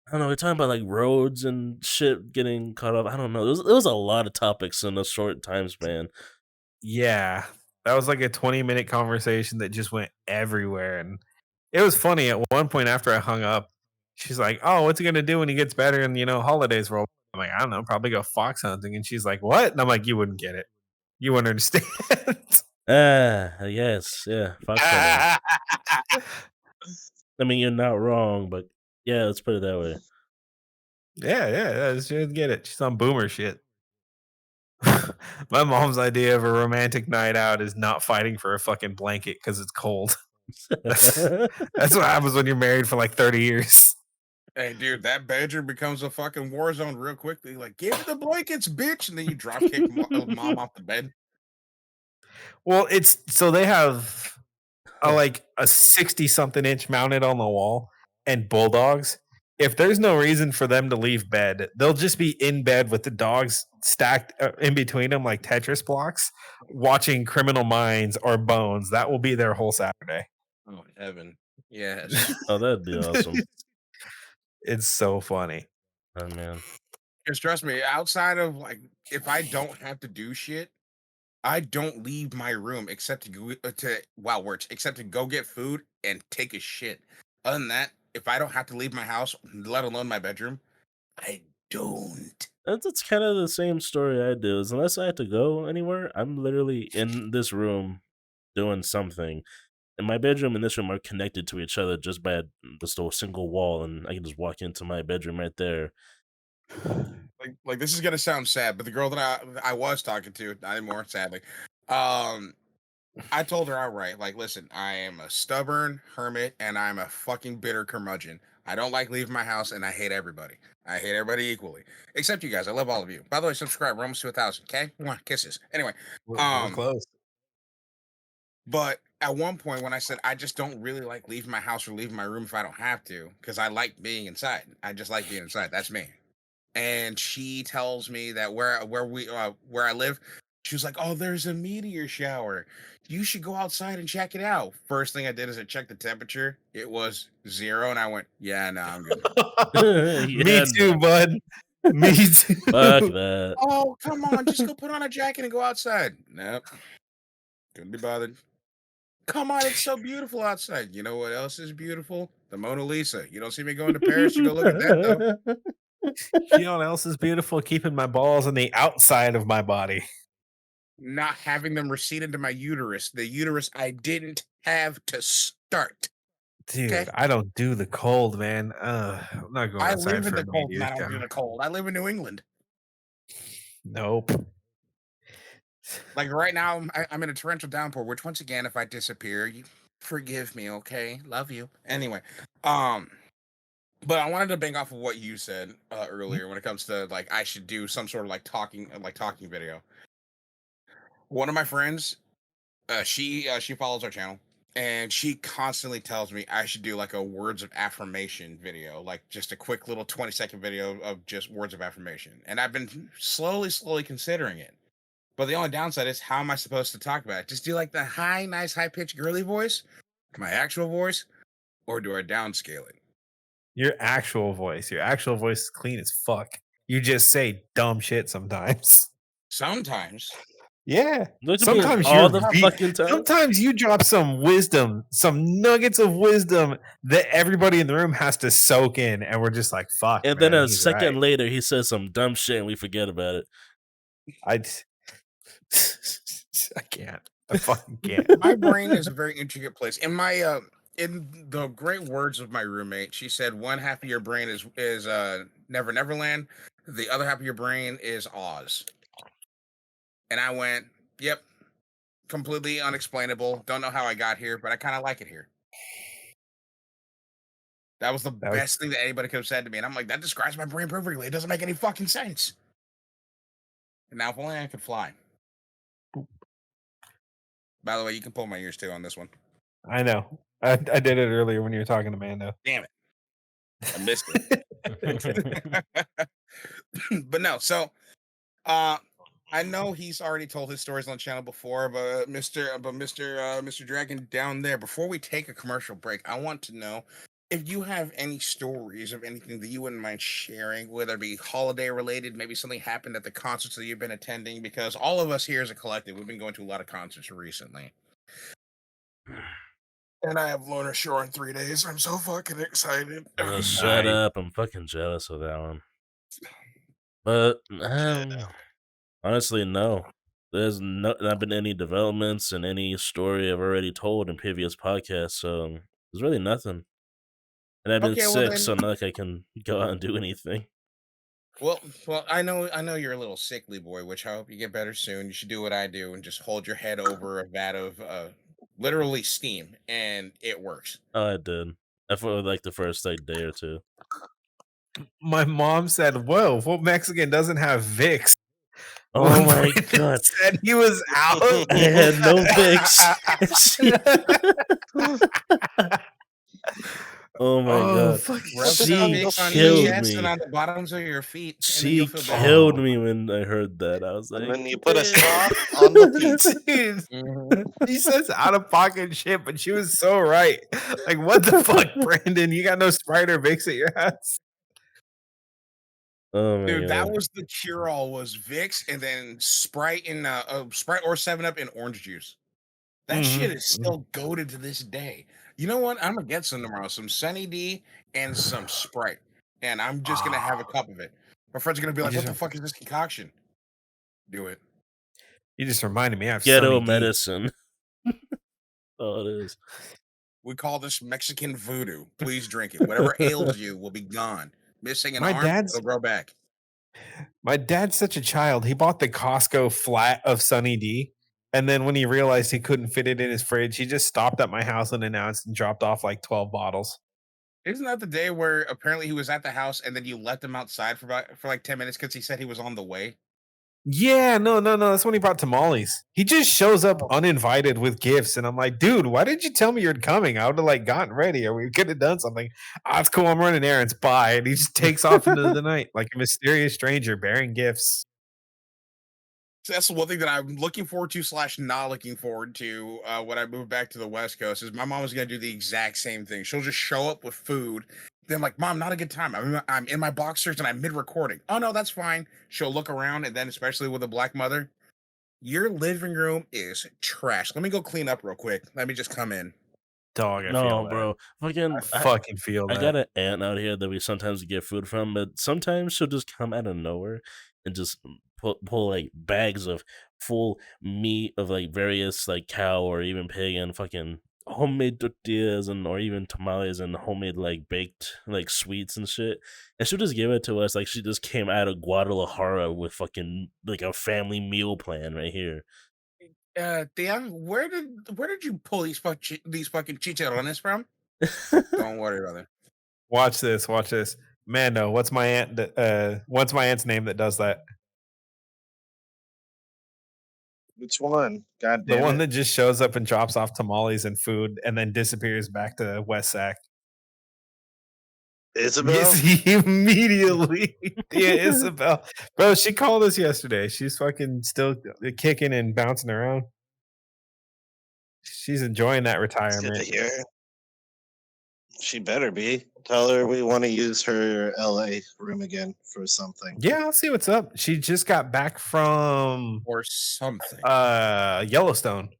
I don't know, we're talking about like roads and shit getting caught up. I don't know. There was a lot of topics in a short time span. Yeah, that was like a 20-minute conversation that just went everywhere. And it was funny. At one point after I hung up, she's like, oh, what's he going to do when he gets better and, holidays roll? I'm like, I don't know, probably go fox hunting. And she's like, what? And I'm like, you wouldn't get it. You wouldn't understand. Yes. Yeah. Fox hunting. I mean, you're not wrong, but Yeah, let's put it that way. Yeah, she doesn't get it. She's on boomer shit. My mom's idea of a romantic night out is not fighting for a fucking blanket because it's cold. That's what happens when you're married for like 30 years. Hey, dude, that bedroom becomes a fucking war zone real quickly. Like, give me the blankets, bitch, and then you drop kick mom off the bed. Well, it's so they have a 60 something inch mounted on the wall and bulldogs. If there's no reason for them to leave bed, they'll just be in bed with the dogs stacked in between them like Tetris blocks, watching Criminal Minds or Bones. That will be their whole Saturday. Oh, heaven. Yes. Oh, that'd be awesome. It's so funny. Oh man. Because trust me, outside of like, if I don't have to do shit, I don't leave my room except to go except to go get food and take a shit. Other than that, if I don't have to leave my house, let alone my bedroom, I don't. That's kind of the same story I do. Is unless I have to go anywhere, I'm literally in this room doing something. And my bedroom and this room are connected to each other just by just a single wall, and I can just walk into my bedroom right there. Like this is gonna sound sad, but the girl that I was talking to, not anymore, sadly. I told her outright, like, listen, I am a stubborn hermit and I'm a fucking bitter curmudgeon. I don't like leaving my house and I hate everybody. I hate everybody equally, except you guys. I love all of you. By the way, subscribe. We're almost to 1,000. Okay, kisses. Anyway, We're close. but at one point when I said I just don't really like leaving my house or leaving my room if I don't have to, because I like being inside. I just like being inside. That's me. And she tells me that where I live, she was like, "Oh, there's a meteor shower. You should go outside and check it out." First thing I did is I checked the temperature. It was 0, and I went, "Yeah, no, I'm good." Me too, bud. Me too. Fuck that. Oh, come on, just go put on a jacket and go outside. Nope, couldn't be bothered. Come on, it's so beautiful outside. You know what else is beautiful? The Mona Lisa. You don't see me going to Paris to go look at that though. You know what else is beautiful? Keeping my balls on the outside of my body. Not having them recede into my uterus, the uterus I didn't have to start. Dude, Okay. I don't do the cold, man. I'm not going I outside live in for the a cold and meteor I don't do shower. the cold. I live in New England. Nope. Like right now, I'm in a torrential downpour, which once again, if I disappear, you forgive me, okay? Love you. Anyway, but I wanted to bang off of what you said earlier when it comes to like I should do some sort of like talking video. One of my friends, she follows our channel, and she constantly tells me I should do like a words of affirmation video, like just a quick little 20-second video of just words of affirmation. And I've been slowly considering it. But the only downside is, how am I supposed to talk about it? Just do like the nice high pitched girly voice, my actual voice, or do I downscale it? Your actual voice is clean as fuck. You just say dumb shit sometimes. Sometimes. Yeah. Look at Sometimes me all you're the fucking time. sometimes you drop some wisdom, some nuggets of wisdom that everybody in the room has to soak in, and we're just like, fuck. And man, then a he's second right. later, he says some dumb shit and we forget about it. I can't. I fucking can't. My brain is a very intricate place. In my in the great words of my roommate, she said one half of your brain is Never Neverland, the other half of your brain is Oz. And I went, yep, completely unexplainable. Don't know how I got here, but I kind of like it here. That was the best thing that anybody could have said to me. And I'm like, that describes my brain perfectly. It doesn't make any fucking sense. And now if only I could fly. By the way, you can pull my ears too on this one. I know. I did it earlier when you were talking to Mando. Damn it. I missed it. But no, so I know he's already told his stories on the channel before, but Mr. Dragon down there, before we take a commercial break, I want to know if you have any stories of anything that you wouldn't mind sharing, whether it be holiday related, maybe something happened at the concerts that you've been attending, because all of us here as a collective, we've been going to a lot of concerts recently. And I have Loner Shore in 3 days. I'm so fucking excited. Shut up. I'm fucking jealous of that one. But honestly, no. There's not been any developments in any story I've already told in previous podcasts, so there's really nothing. and I've been Okay, well sick, then- so not like I can go out and do anything. Well, I know you're a little sickly boy, which I hope you get better soon. You should do what I do and just hold your head over a vat of literally steam, and it works. Oh, I did. I felt like the first day or two. My mom said, "Whoa, what Mexican doesn't have Vicks?" Oh When my Brandon god! said he was out. I had no Vicks. Oh my god! fucking Rub some She Vicks on your killed chest me. and on the bottoms of your feet, and then She you'll feel better. killed me when I heard that. I was like, And then you put a "Damn." straw on the feet. Dude, Mhm. She says out of pocket shit, but she was so right. Like, what the fuck, Brandon? You got no Sprite or Vicks at your house? Oh my Dude, that god! was the cure-all was Vicks and then Sprite and Sprite or 7-Up and orange juice. That shit Mhm, is still goated to this day. You know what? I'm gonna get some tomorrow, some Sunny D and some Sprite, and I'm just gonna have a cup of it. My friends are gonna be You like, "What just- the fuck is this concoction?" Do it. You just reminded me. I have Ghetto Sunny D. medicine. Oh, it is. We call this Mexican voodoo. Please drink it. Whatever ails you will be gone. Missing an My arm, dad's- it'll grow back. My dad's such a child. He bought the Costco flat of Sunny D. And then when he realized he couldn't fit it in his fridge, he just stopped at my house and announced and dropped off like 12 bottles. Isn't that the day where apparently he was at the house and then you let him outside for like 10 minutes because he said he was on the way? Yeah, no. That's when he brought tamales. He just shows up Oh. uninvited with gifts. And I'm like, dude, why didn't you tell me you're coming? I would have like gotten ready or we could have done something. Oh, it's cool. I'm running errands. Bye. And he just takes off into the night like a mysterious stranger bearing gifts. So that's the one thing that I'm looking forward to / not looking forward to when I move back to the West Coast is my mom is going to do the exact same thing. She'll just show up with food. Then I'm like, Mom, not a good time. I'm in my boxers and I'm mid-recording. Oh, no, that's fine. She'll look around and then especially with a black mother, your living room is trash. Let me go clean up real quick. Let me just come in. Dog, I No, feel that. bro. Fucking, I fucking feel I that. got an aunt out here that we sometimes get food from, but sometimes she'll just come out of nowhere and just pull like bags of full meat of like various like cow or even pig and fucking homemade tortillas and or even tamales and homemade like baked like sweets and shit. And she'll just give it to us like she just came out of Guadalajara with fucking like a family meal plan right here. Tia, where did you pull these fucking chicharrones from? Don't worry about it. Watch this. Mando, what's my aunt's name that does that? Which one? God The damn one it. that just shows up and drops off tamales and food and then disappears back to West Sac. Isabel? Yes, immediately. Yeah, Isabel. Bro, she called us yesterday. She's fucking still kicking and bouncing around. She's enjoying that It's good to retirement. hear. She better be. Tell her we want to use her LA room again for something. Yeah, I'll see what's up. She just got back from Or something. Yellowstone.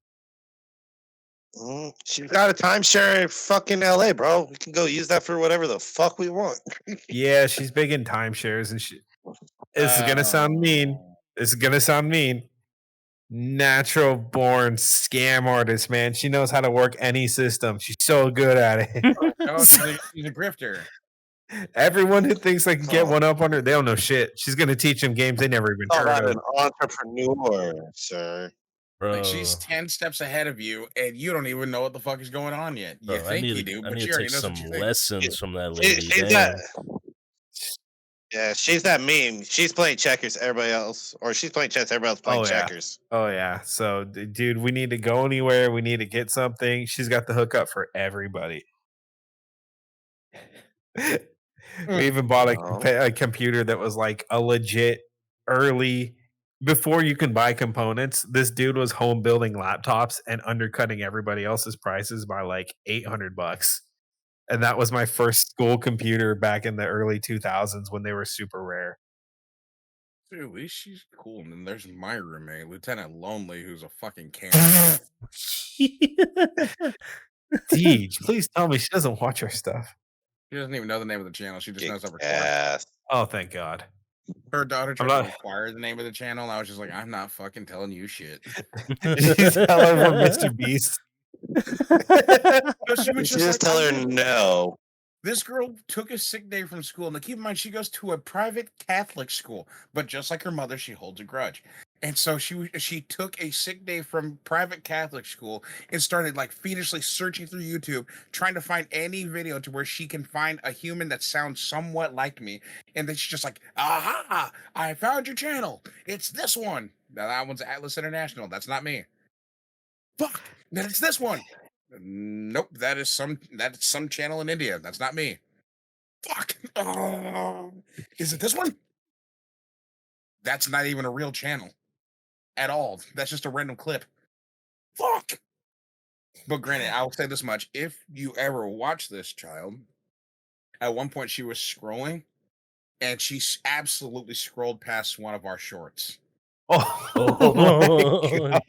She's got a timeshare in fucking LA, bro. We can go use that for whatever the fuck we want. Yeah, she's big in timeshares and she this is gonna sound mean. This is gonna sound mean. Natural born scam artist, man. She knows how to work any system. She's so good at it. Oh, she's a grifter. Everyone who thinks they can get Oh. one up on her, they don't know shit. She's gonna teach them games they never even Talk heard about of. an entrepreneur, sir. Bro, Like she's 10 steps ahead of you, and you don't even know what the fuck is going on yet. You bro, I think need you to, do, I but need she to already take knows some what you think. lessons from that She- lady. she's Damn. that. Yeah, she's that meme. She's playing checkers, everybody else, or she's playing chess, everybody else playing Oh, yeah. checkers. Oh yeah. So dude, we need to go anywhere. We need to get something. She's got the hookup for everybody. We even bought a computer that was like a legit early before you can buy components. This dude was home building laptops and undercutting everybody else's prices by like $800. And that was my first school computer back in the early 2000s when they were super rare. Dude, at least she's cool. And then there's my roommate, Lieutenant Lonely, who's a fucking cancer. Deej, please tell me she doesn't watch our stuff. She doesn't even know the name of the channel. She just knows that we're Yes. Oh, thank God. Her daughter tried not- to inquire the name of the channel. And I was just like, I'm not fucking telling you shit. Did you tell her we're Mr. Beast? No, she was You just just like, tell I'm her gonna- no. This girl took a sick day from school. Now, keep in mind, she goes to a private Catholic school, but just like her mother, she holds a grudge. And so she took a sick day from private Catholic school and started like fiendishly searching through YouTube, trying to find any video to where she can find a human that sounds somewhat like me. And then she's just like, "Aha! I found your channel. It's this one." Now that one's Atlas International. That's not me. Fuck. Then it's this one. Nope, that's some channel in India. That's not me. Fuck. Oh, is it this one? That's not even a real channel at all. That's just a random clip. Fuck. But granted, I'll say this much: if you ever watch this child, at one point she was scrolling, and she absolutely scrolled past one of our shorts. Oh my God.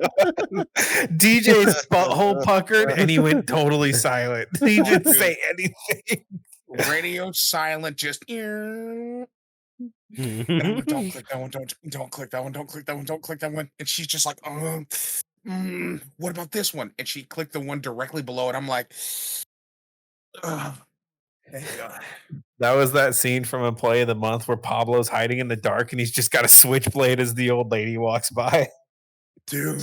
DJ's butthole puckered and he went totally silent. He didn't say anything. Radio silent, just and I'm like, don't click that one, don't click that one, don't click that one, don't click that one. And she's just like, what about this one? And she clicked the one directly below it. I'm like, thank God. That was that scene from Employee of the Month where Pablo's hiding in the dark and he's just got a switchblade as the old lady walks by. Dude,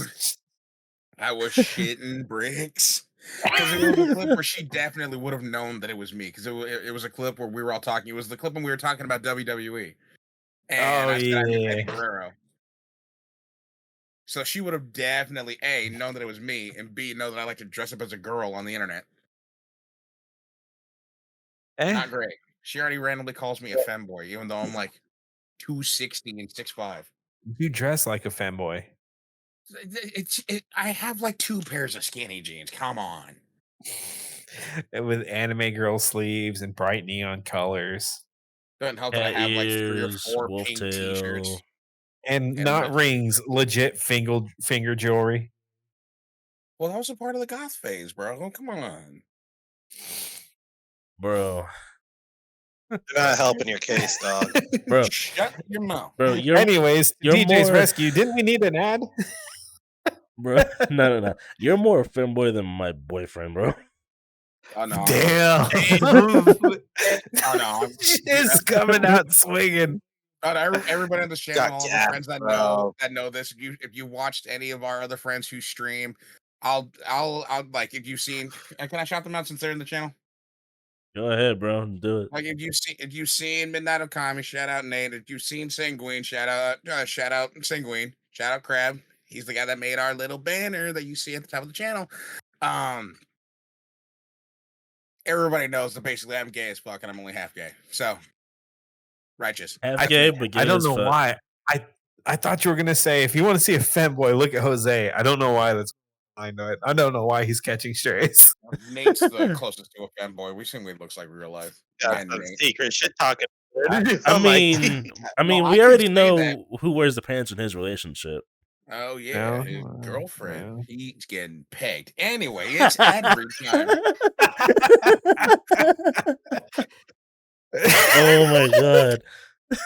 I was shitting bricks. Because it was a clip where she definitely would have known that it was me. Because it was a clip where we were all talking. It was the clip when we were talking about WWE. And I said I knew Eddie Guerrero. So she would have definitely A, known that it was me, and B, know that I like to dress up as a girl on the internet. Not great. She already randomly calls me a femboy, even though I'm like 260 and 6'5". You dress like a femboy. I have like 2 pairs of skinny jeans. Come on. With anime girl sleeves and bright neon colors. Doesn't help that I have like 3 or 4 pink t-shirts. And not rings, legit finger jewelry. Well, that was a part of the goth phase, bro. Oh, come on. Bro. You're not helping your case, dog. Bro. Shut your mouth. Bro, anyways, DJ's Rescue. Didn't we need an ad? Bro, no. You're more a femboy than my boyfriend, bro. Oh, no. Damn. Oh, no. It's coming out swinging. Everybody on the channel, all the friends that bro. know this. If you watched any of our other friends who stream, I'll like if you've seen. Can I shout them out since they're in the channel? Go ahead, bro. Do it. Like if you've seen Midnight of Kami, shout out Nate. If you've seen Sanguine, shout out Sanguine. Shout out Crab. He's the guy that made our little banner that you see at the top of the channel. Everybody knows that basically I'm gay as fuck and I'm only half gay. So righteous. Half gay, but gay I don't as know fuck. why. I thought you were gonna say if you want to see a femboy, look at Jose. I don't know why that's. I know it. I don't know why he's catching strays. Nate's the closest to a femboy. We've seen what he looks like in real life. That's some secret shit talking. I mean, we already know who wears the pants in his relationship. Oh yeah, his Yeah. girlfriend. He's getting pegged. Anyway, it's ad read time. Oh my God. I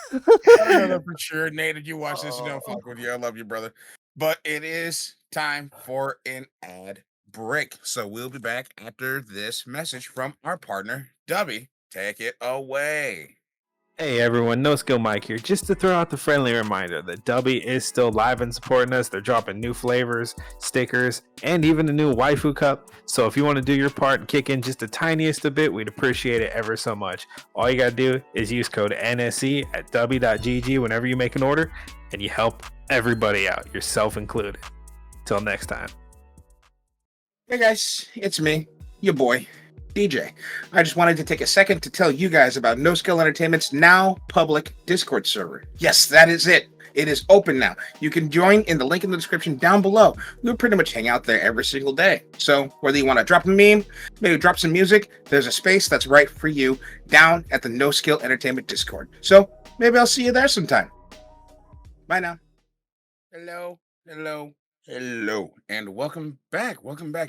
don't know that for sure. Nate, did you watch this? You don't fuck with you. I love you, brother. But it is time for an ad break. So we'll be back after this message from our partner, Dubby. Take it away. Hey everyone, NoSkill Mike here. Just to throw out the friendly reminder that Dubby is still live and supporting us. They're dropping new flavors, stickers, and even a new waifu cup. So if you want to do your part and kick in just the tiniest a bit, we'd appreciate it ever so much. All you gotta do is use code NSC at dubby.gg whenever you make an order, and you help everybody out, yourself included. Till next time. Hey guys, it's me, your boy, DJ. I just wanted to take a second to tell you guys about NoSkill Entertainment's now public Discord server. Yes, that is it. It is open now. You can join in the link in the description down below. We pretty much hang out there every single day. So whether you want to drop a meme, maybe drop some music, there's a space that's right for you down at the NoSkill Entertainment Discord. So maybe I'll see you there sometime. Bye now. Hello, and welcome back.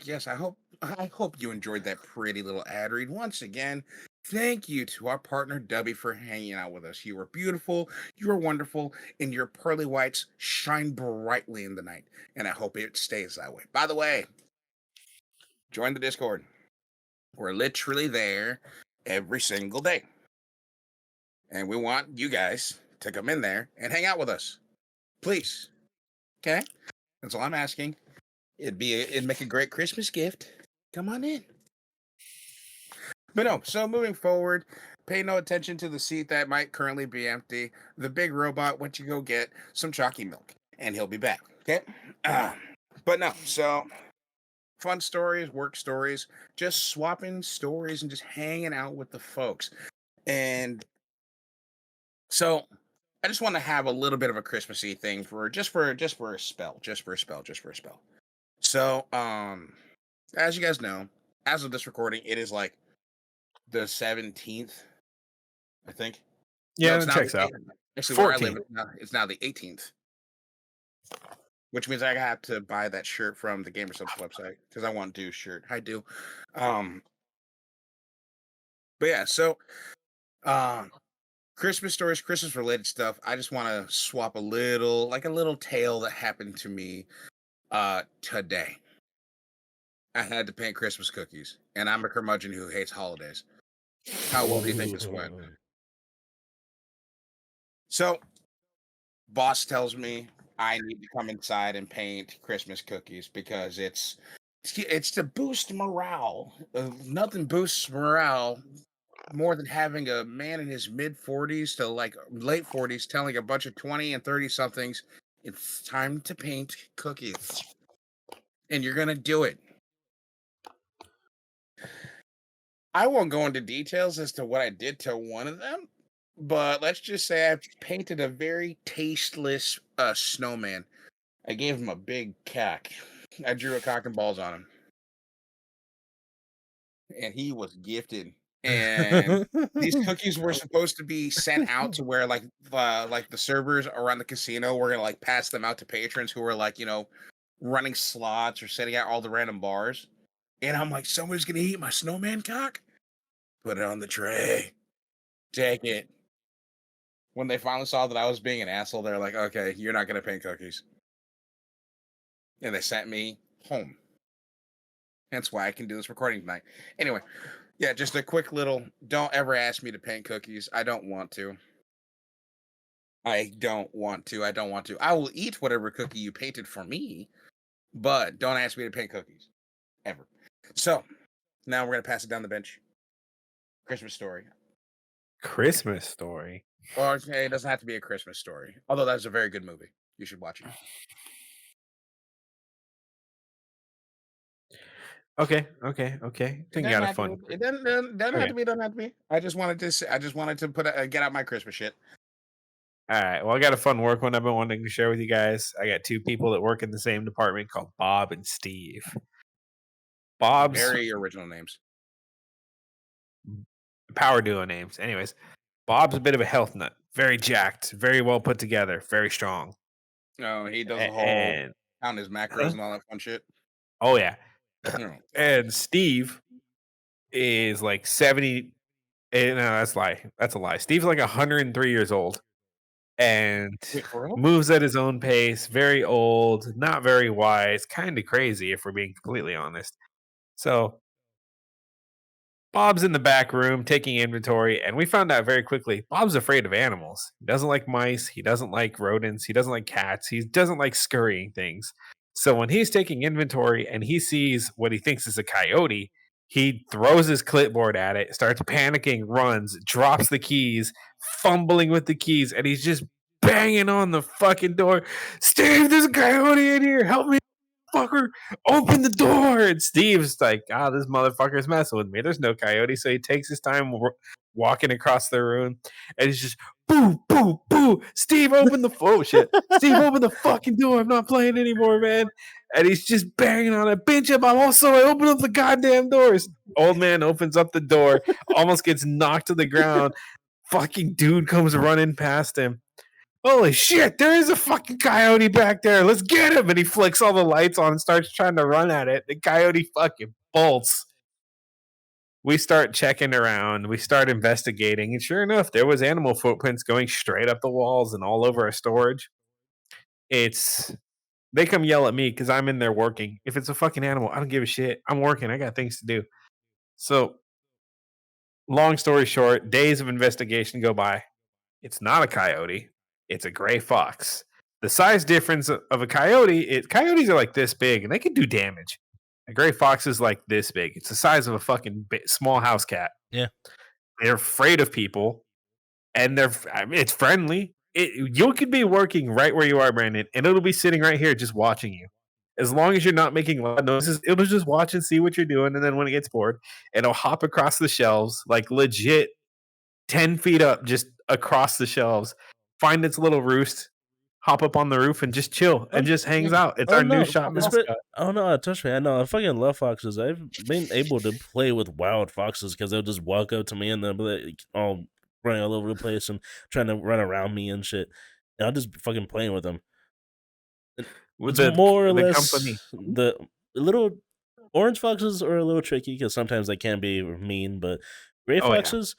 Yes, I hope you enjoyed that pretty little ad read. Once again, thank you to our partner Dubby for hanging out with us. You are beautiful, you are wonderful, and your pearly whites shine brightly in the night. And I hope it stays that way. By the way, join the Discord. We're literally there every single day. And we want you guys to come in there and hang out with us. Please. Okay? That's all I'm asking. It'd make a great Christmas gift. Come on in. But no, so moving forward, pay no attention to the seat that might currently be empty. The big robot went to go get some chalky milk, and he'll be back. Okay? But no, so fun stories, work stories, just swapping stories and just hanging out with the folks. And so I just want to have a little bit of a Christmassy thing for a spell. So as you guys know, as of this recording, it is like the 17th, I think. Yeah, it's that now checks the out. 8th. Actually, where I 14th. live, it's now the 18th. Which means I have to buy that shirt from the GamerSubs website because I want Dew's shirt. Hi, Dew. But yeah, so Christmas stories, Christmas related stuff. I just want to swap a little tale that happened to me today. I had to paint Christmas cookies, and I'm a curmudgeon who hates holidays. How well do you think this went? So, boss tells me I need to come inside and paint Christmas cookies because it's to boost morale. Nothing boosts morale more than having a man in his mid 40s to like late 40s telling a bunch of 20 and 30 somethings it's time to paint cookies. And you're going to do it. I won't go into details as to what I did to one of them, but let's just say I painted a very tasteless snowman. I gave him a big cack. I drew a cock and balls on him. And he was gifted. And these cookies were supposed to be sent out to where like the servers around the casino were gonna like pass them out to patrons who were like, running slots or setting out all the random bars. And I'm like, somebody's gonna eat my snowman cock? Put it on the tray. Take it. When they finally saw that I was being an asshole, they're like, okay, you're not gonna paint cookies. And they sent me home. Hence why I can do this recording tonight. Anyway, yeah, just a quick little, don't ever ask me to paint cookies. I don't want to. I don't want to. I will eat whatever cookie you painted for me, but don't ask me to paint cookies. Ever. So, now we're going to pass it down the bench. Christmas story. Christmas story. Or okay, it doesn't have to be a Christmas story. Although that's a very good movie. You should watch it. Okay. Think got a fun. It doesn't have to be. Doesn't have to be. I just wanted to get out my Christmas shit. All right. Well, I got a fun work one I've been wanting to share with you guys. I got two people that work in the same department called Bob and Steve. Bob's Very original names. power duo names. Anyways, Bob's a bit of a health nut. Very jacked. Very well put together. Very strong. No, he does a whole And count his macros and all that fun shit. oh yeah. No. And Steve is like 70. No, that's a lie. That's a lie. Steve's like 103 years old and Wait, for real? moves at his own pace. Very old, not very wise, kind of crazy if we're being completely honest. So Bob's in the back room taking inventory, and we found out very quickly Bob's afraid of animals. He doesn't like mice. He doesn't like rodents. He doesn't like cats. He doesn't like scurrying things. So when he's taking inventory and he sees what he thinks is a coyote, he throws his clipboard at it, starts panicking, runs, drops the keys, fumbling with the keys, and he's just banging on the fucking door. Steve, there's a coyote in here. Help me, fucker, open the door. And Steve's like, this motherfucker's messing with me. There's no coyote. So he takes his time walking across the room and he's just boo, boo, boo. Steve, open the shit. Steve, open the fucking door. I'm not playing anymore, man. And he's just banging on it. Bitch up. I open up the goddamn doors. Old man opens up the door, almost gets knocked to the ground. Fucking dude comes running past him. Holy shit, there is a fucking coyote back there. Let's get him. And he flicks all the lights on and starts trying to run at it. The coyote fucking bolts. We start checking around. We start investigating. And sure enough, there was animal footprints going straight up the walls and all over our storage. They come yell at me because I'm in there working. If it's a fucking animal, I don't give a shit. I'm working. I got things to do. So long story short, days of investigation go by. It's not a coyote. It's a gray fox. The size difference of a coyote, coyotes are like this big and they can do damage. A gray fox is like this big. It's the size of a fucking small house cat. Yeah. They're afraid of people and it's friendly. You could be working right where you are, Brandon, and it'll be sitting right here just watching you. As long as you're not making loud noises, it'll just watch and see what you're doing. And then when it gets bored, it'll hop across the shelves, like legit 10 feet up, just across the shelves, find its little roost, hop up on the roof, and just chill and just hangs out. It's Oh our new no, shop mascot. oh no, touch me. I know. I fucking love foxes. I've been able to play with wild foxes because they'll just walk up to me and they'll be like, all running all over the place and trying to run around me and shit. And I'll just be fucking playing with them. With It's more or the less company. the little orange foxes are a little tricky because sometimes they can be mean, but gray Oh, yeah. foxes,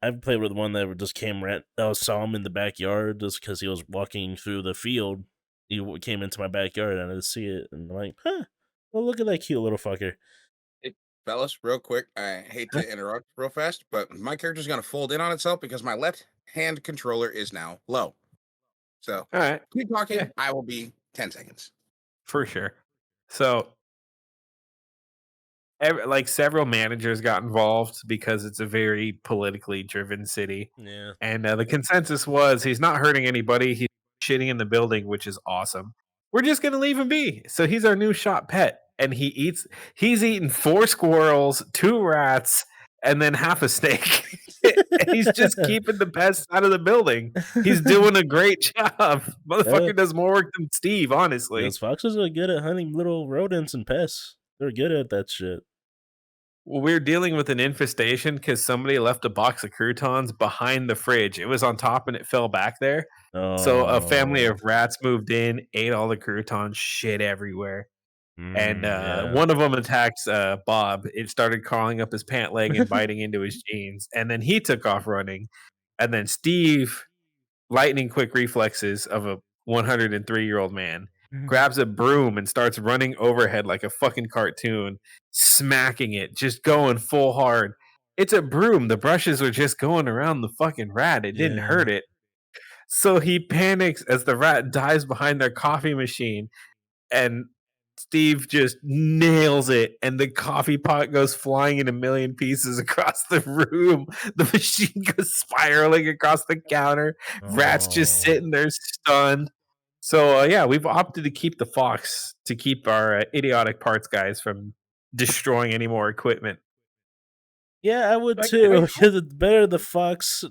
I've played with one that just came right. I saw him in the backyard just because he was walking through the field. He came into my backyard and I just see it and I'm like, huh, well, look at that cute little fucker. Fellas, real quick, I hate to interrupt real fast, but my character's gonna fold in on itself because my left hand controller is now low. So All right, keep talking. Yeah. I will be 10 seconds. for sure. So, like several managers got involved because it's a very politically driven city. Yeah. And the consensus was he's not hurting anybody. He's shitting in the building, which is awesome. We're just gonna leave him be. So he's our new shop pet, and he's eaten 4 squirrels, 2 rats, and then half a steak. And he's just keeping the pests out of the building. He's doing a great job. Motherfucker does more work than Steve, honestly. Those foxes are good at hunting little rodents and pests. They're good at that shit. Well, we're dealing with an infestation because somebody left a box of croutons behind the fridge. It was on top and it fell back there. So a family of rats moved in, ate all the croutons, shit everywhere. And one of them attacks Bob. It started crawling up his pant leg and biting into his jeans. And then he took off running. And then Steve, lightning quick reflexes of a 103-year-old man, grabs a broom and starts running overhead like a fucking cartoon, smacking it, just going full hard. It's a broom. The brushes are just going around the fucking rat. It didn't hurt it. So he panics as the rat dives behind their coffee machine, and Steve just nails it, and the coffee pot goes flying in a million pieces across the room. The machine goes spiraling across the counter. Rat's just sitting there stunned. So, yeah, we've opted to keep the fox to keep our idiotic parts guys from destroying any more equipment. Yeah, I would too. Because it's better the fox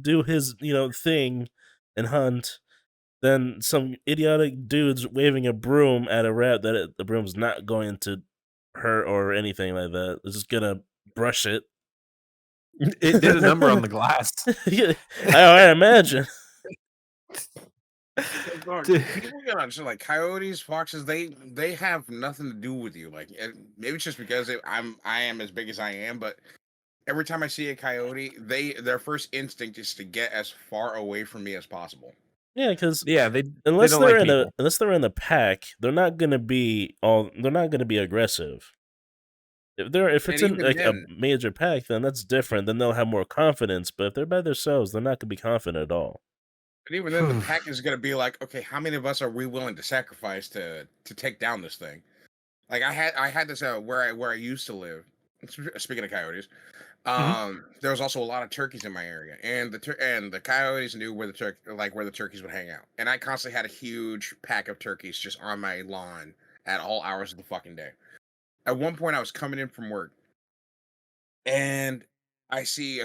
do his, thing and hunt than some idiotic dudes waving a broom at a rat that the broom's not going to hurt or anything like that. It's just gonna brush it. It did a number on the glass. Yeah, I imagine. People get on shit like coyotes, foxes. They have nothing to do with you. Like maybe it's just because I am as big as I am, but every time I see a coyote, their first instinct is to get as far away from me as possible. Yeah, because unless they're in a pack, they're not gonna be aggressive. If it's in like a major pack, then that's different. Then they'll have more confidence. But if they're by themselves, they're not gonna be confident at all. But even then, the pack is gonna be like, okay, how many of us are we willing to sacrifice to take down this thing? Like I had this where I used to live. Speaking of coyotes, there was also a lot of turkeys in my area, and the coyotes knew where the turkeys would hang out, and I constantly had a huge pack of turkeys just on my lawn at all hours of the fucking day. At one point, I was coming in from work, and I see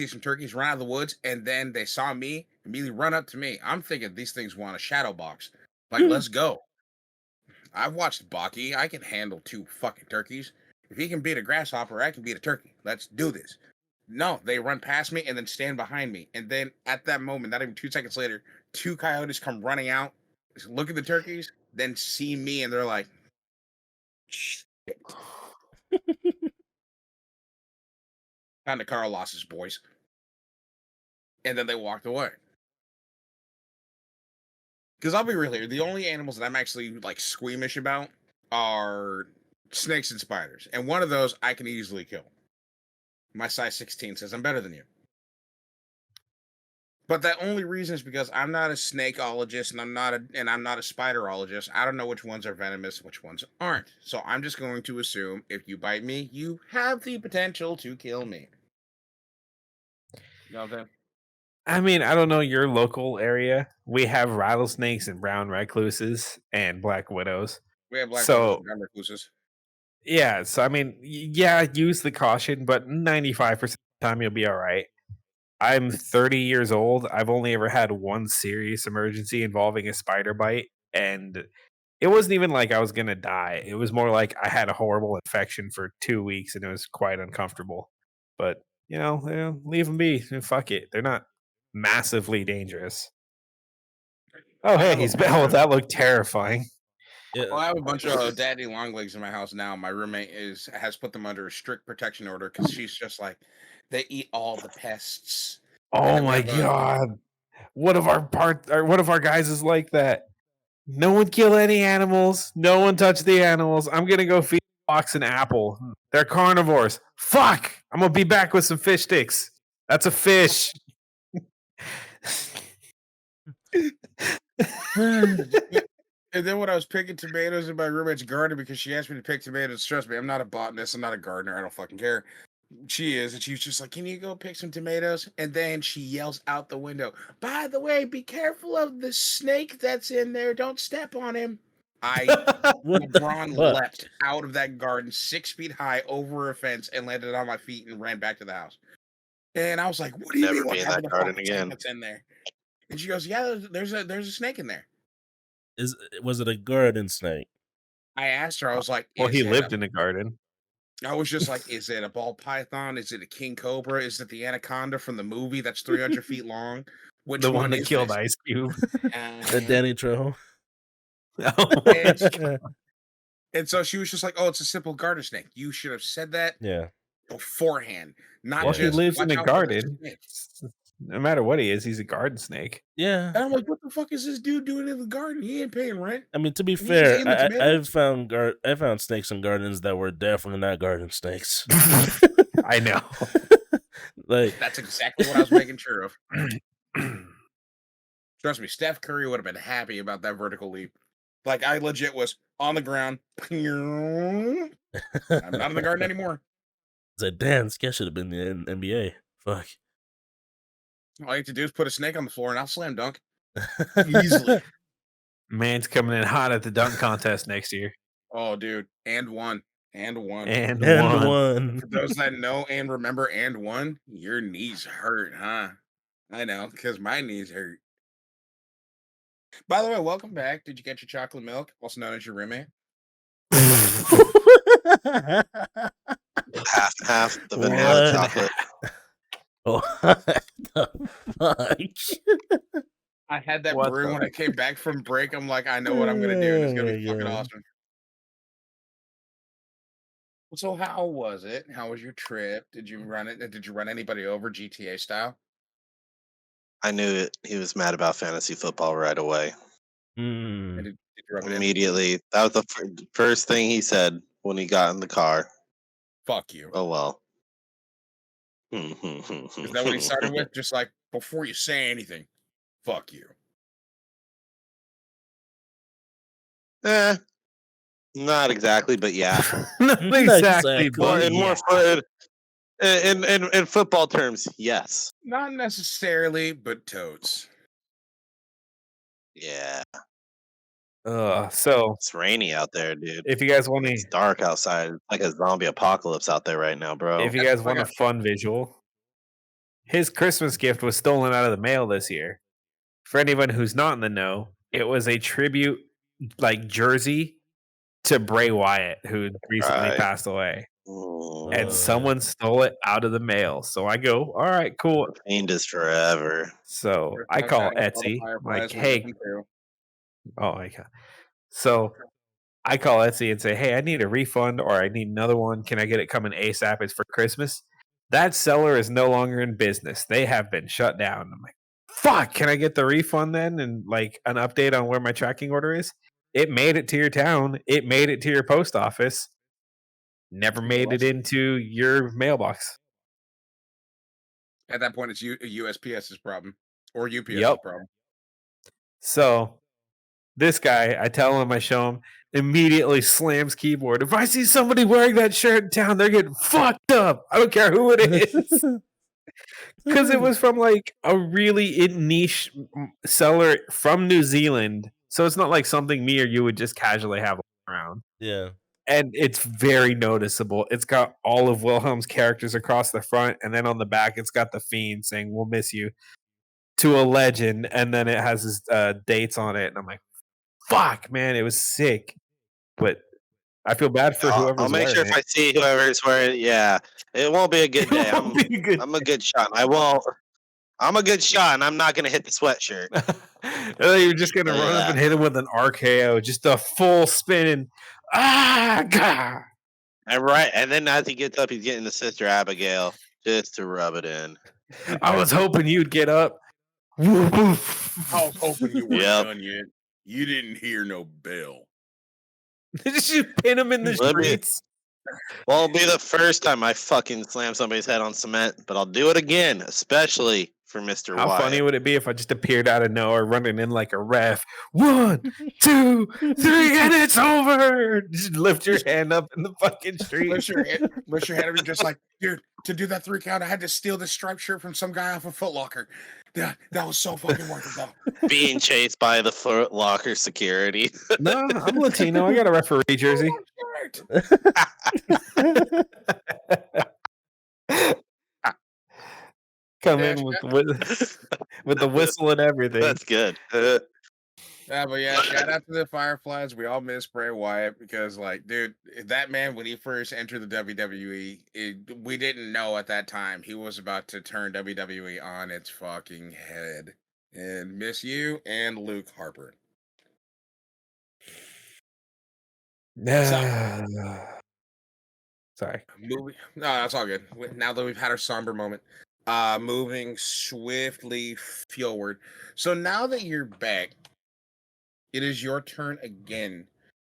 some turkeys run out of the woods, and then they saw me, immediately run up to me. I'm thinking these things want a shadow box, like let's go. I've watched Baki. I can handle 2 fucking turkeys. If he can beat a grasshopper, I can beat a turkey. Let's do this. No, they run past me and then stand behind me. And then at that moment, not even 2 seconds later, 2 coyotes come running out, look at the turkeys, then see me, and they're like, shit. Kind of Carl losses, boys. And then they walked away. Because I'll be real here, the only animals that I'm actually like squeamish about are snakes and spiders, and one of those I can easily kill. My size 16 says I'm better than you. But that only reason is because I'm not a snakeologist and I'm not a spiderologist. I don't know which ones are venomous, which ones aren't. So I'm just going to assume if you bite me, you have the potential to kill me. You know what I'm saying? I mean, I don't know your local area. We have rattlesnakes and brown recluses and black widows. We have black widows So and brown recluses. yeah, so I mean, yeah, use the caution, but 95% of the time you'll be all right. I'm 30 years old. I've only ever had one serious emergency involving a spider bite, and it wasn't even like I was gonna die. It was more like I had a horrible infection for 2 weeks, and it was quite uncomfortable. But leave them be. Fuck it. They're not massively dangerous. Oh, I hey, have a he's bunch oh, of- that looked terrifying. Yeah. Well, I have a bunch of daddy long legs in my house now. My roommate has put them under a strict protection order because she's just like, they eat all the pests. And Oh then we my have a- god. One of our guys is like that. No one kill any animals. No one touch the animals. I'm gonna go feed a fox an apple. They're carnivores. Fuck! I'm gonna be back with some fish sticks. That's a fish. And then when I was picking tomatoes in my roommate's garden because she asked me to pick tomatoes, trust me, I'm not a botanist, I'm not a gardener, I don't fucking care. She is, and she was just like, "Can you go pick some tomatoes?" And then she yells out the window, "By the way, be careful of the snake that's in there. Don't step on him." I What the LeBron fuck? leapt out of that garden 6 feet high over a fence and landed on my feet and ran back to the house. And I was like, "What do you Never mean? be in Whatever that the garden fuck snake again. that's in there?" And she goes, "Yeah, there's a snake in there." Was it a garden snake? I asked her, I was like, Well, "Is he it lived a in a garden. I was just like, is it a ball python? Is it a king cobra? Is it the anaconda from the movie that's 300 feet long? Which The one one that is killed this?" Ice Cube. The Danny Trejo? And, and so she was just like, "Oh, it's a simple garter snake. You should have said that Yeah. beforehand, not Well, Yeah. he just lives in watch a out for the garden. snake." No matter what he is, he's a garden snake. Yeah. And I'm like, "What the fuck is this dude doing in the garden? He ain't paying rent." I mean, to be He's just fair, eating the tomatoes. I found snakes in gardens that were definitely not garden snakes. I know. Like, That's exactly what I was making sure of. Trust me, Steph Curry would have been happy about that vertical leap. Like, I legit was on the ground. I'm not in the garden anymore. it's like, damn, this guy should have been in the NBA. Fuck. All you have to do is put a snake on the floor and I'll slam dunk easily. Man's coming in hot at the dunk contest next year. Oh, dude. And one. And And one. one. For those that know and remember and one, your knees hurt, huh? I know, because my knees hurt. By the way, welcome back. Did you get your chocolate milk, also known as your roommate? Half the vanilla What? chocolate. What the fuck? I had that What brew the- when I came back from break. I'm like, I know what I'm gonna do, and it's gonna be Oh my fucking God. awesome. So how was it? How was your trip? Did you run it? Did you run anybody over GTA style? I knew it. He was mad about fantasy football right away. And Hmm. did you rub it in? Immediately. That was the first thing he said when he got in the car. Fuck you. Oh, well. Is that what he started with? Just like, before you say anything, fuck you. Not exactly, but yeah. Not Not exactly, exactly. but In more in football terms, yes. Not necessarily, but totes. Yeah. So It's rainy out there, dude. if you guys want It's to, dark outside. It's like a zombie apocalypse out there right now, bro. if you That's guys what I want a got. fun visual, his Christmas gift was stolen out of the mail this year. For anyone who's not in the know, it was a tribute like jersey to Bray Wyatt, who recently Right. passed away. Mm, And someone stole it out of the mail. So I go, all right, cool. Fiend is forever. So I call Etsy, like, hey, oh my god. So I call Etsy and say, hey, I need a refund or I need another one. Can I get it coming ASAP? It's for Christmas. That seller is no longer in business. They have been shut down. I'm like, fuck, can I get the refund then? And like an update on where my tracking order is? It made it to your town. It made it to your post office. Never made it into your mailbox. At that point, it's USPS's problem or UPS's Yep. problem. So this guy, I tell him, I show him, immediately slams keyboard. If I see somebody wearing that shirt in town, they're getting fucked up. I don't care who it is. Because it was from like a really niche seller from New Zealand. So it's not like something me or you would just casually have around. Yeah. And it's very noticeable. It's got all of Wilhelm's characters across the front, and then on the back, it's got the Fiend saying, "We'll miss you," to a legend, and then it has his dates on it. And I'm like, fuck, man, it was sick. But I feel bad for whoever's I'll make sure wearing if I see whoever's wearing it, yeah. It won't be a good day. I'm a good shot. I'm a good shot, and I'm not going to hit the sweatshirt. And then you're just going to run up and hit him with an RKO, just a full spin. God. And then as he gets up, he's getting the Sister Abigail just to rub it in. I was hoping you'd get up. I was hoping you weren't done yet. You didn't hear no bell. Just you pin him in the streets. Well, it'll be the first time I fucking slam somebody's head on cement, but I'll do it again, especially for Mr. How Wyatt. funny would it be if I just appeared out of nowhere running in like a ref? 1, 2, 3, and it's over. Just lift your hand up in the fucking street. Lift your hand up and just like, dude, to do that 3 count, I had to steal this striped shirt from some guy off a Foot Locker. That was so fucking worth it, though. Being chased by the Foot Locker security. No, I'm Latino. I got a referee jersey. Come in with the whistle and everything. That's good. Yeah, but yeah, shout out to the Fireflies. We all miss Bray Wyatt because, like, dude, that man, when he first entered the WWE, we didn't know at that time he was about to turn WWE on its fucking head. And miss you and Luke Harper. Sorry. No, that's all good. Now that we've had our somber moment, moving swiftly forward. So now that you're back, it is your turn again.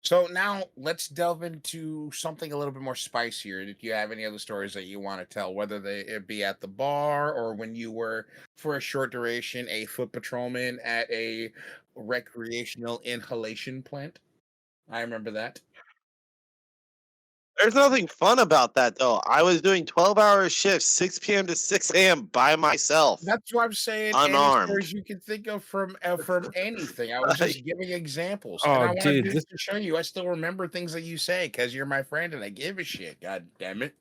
So now let's delve into something a little bit more spicier. If you have any other stories that you want to tell, whether it be at the bar or when you were, for a short duration, a foot patrolman at a recreational inhalation plant. I remember that. There's nothing fun about that, though. I was doing 12-hour shifts, 6 p.m. to 6 a.m. by myself. That's what I'm saying. Unarmed. Any stories you can think of from anything. I was just giving examples. Oh, and I wanted dude, to show you. I still remember things that you say because you're my friend and I give a shit. God damn it.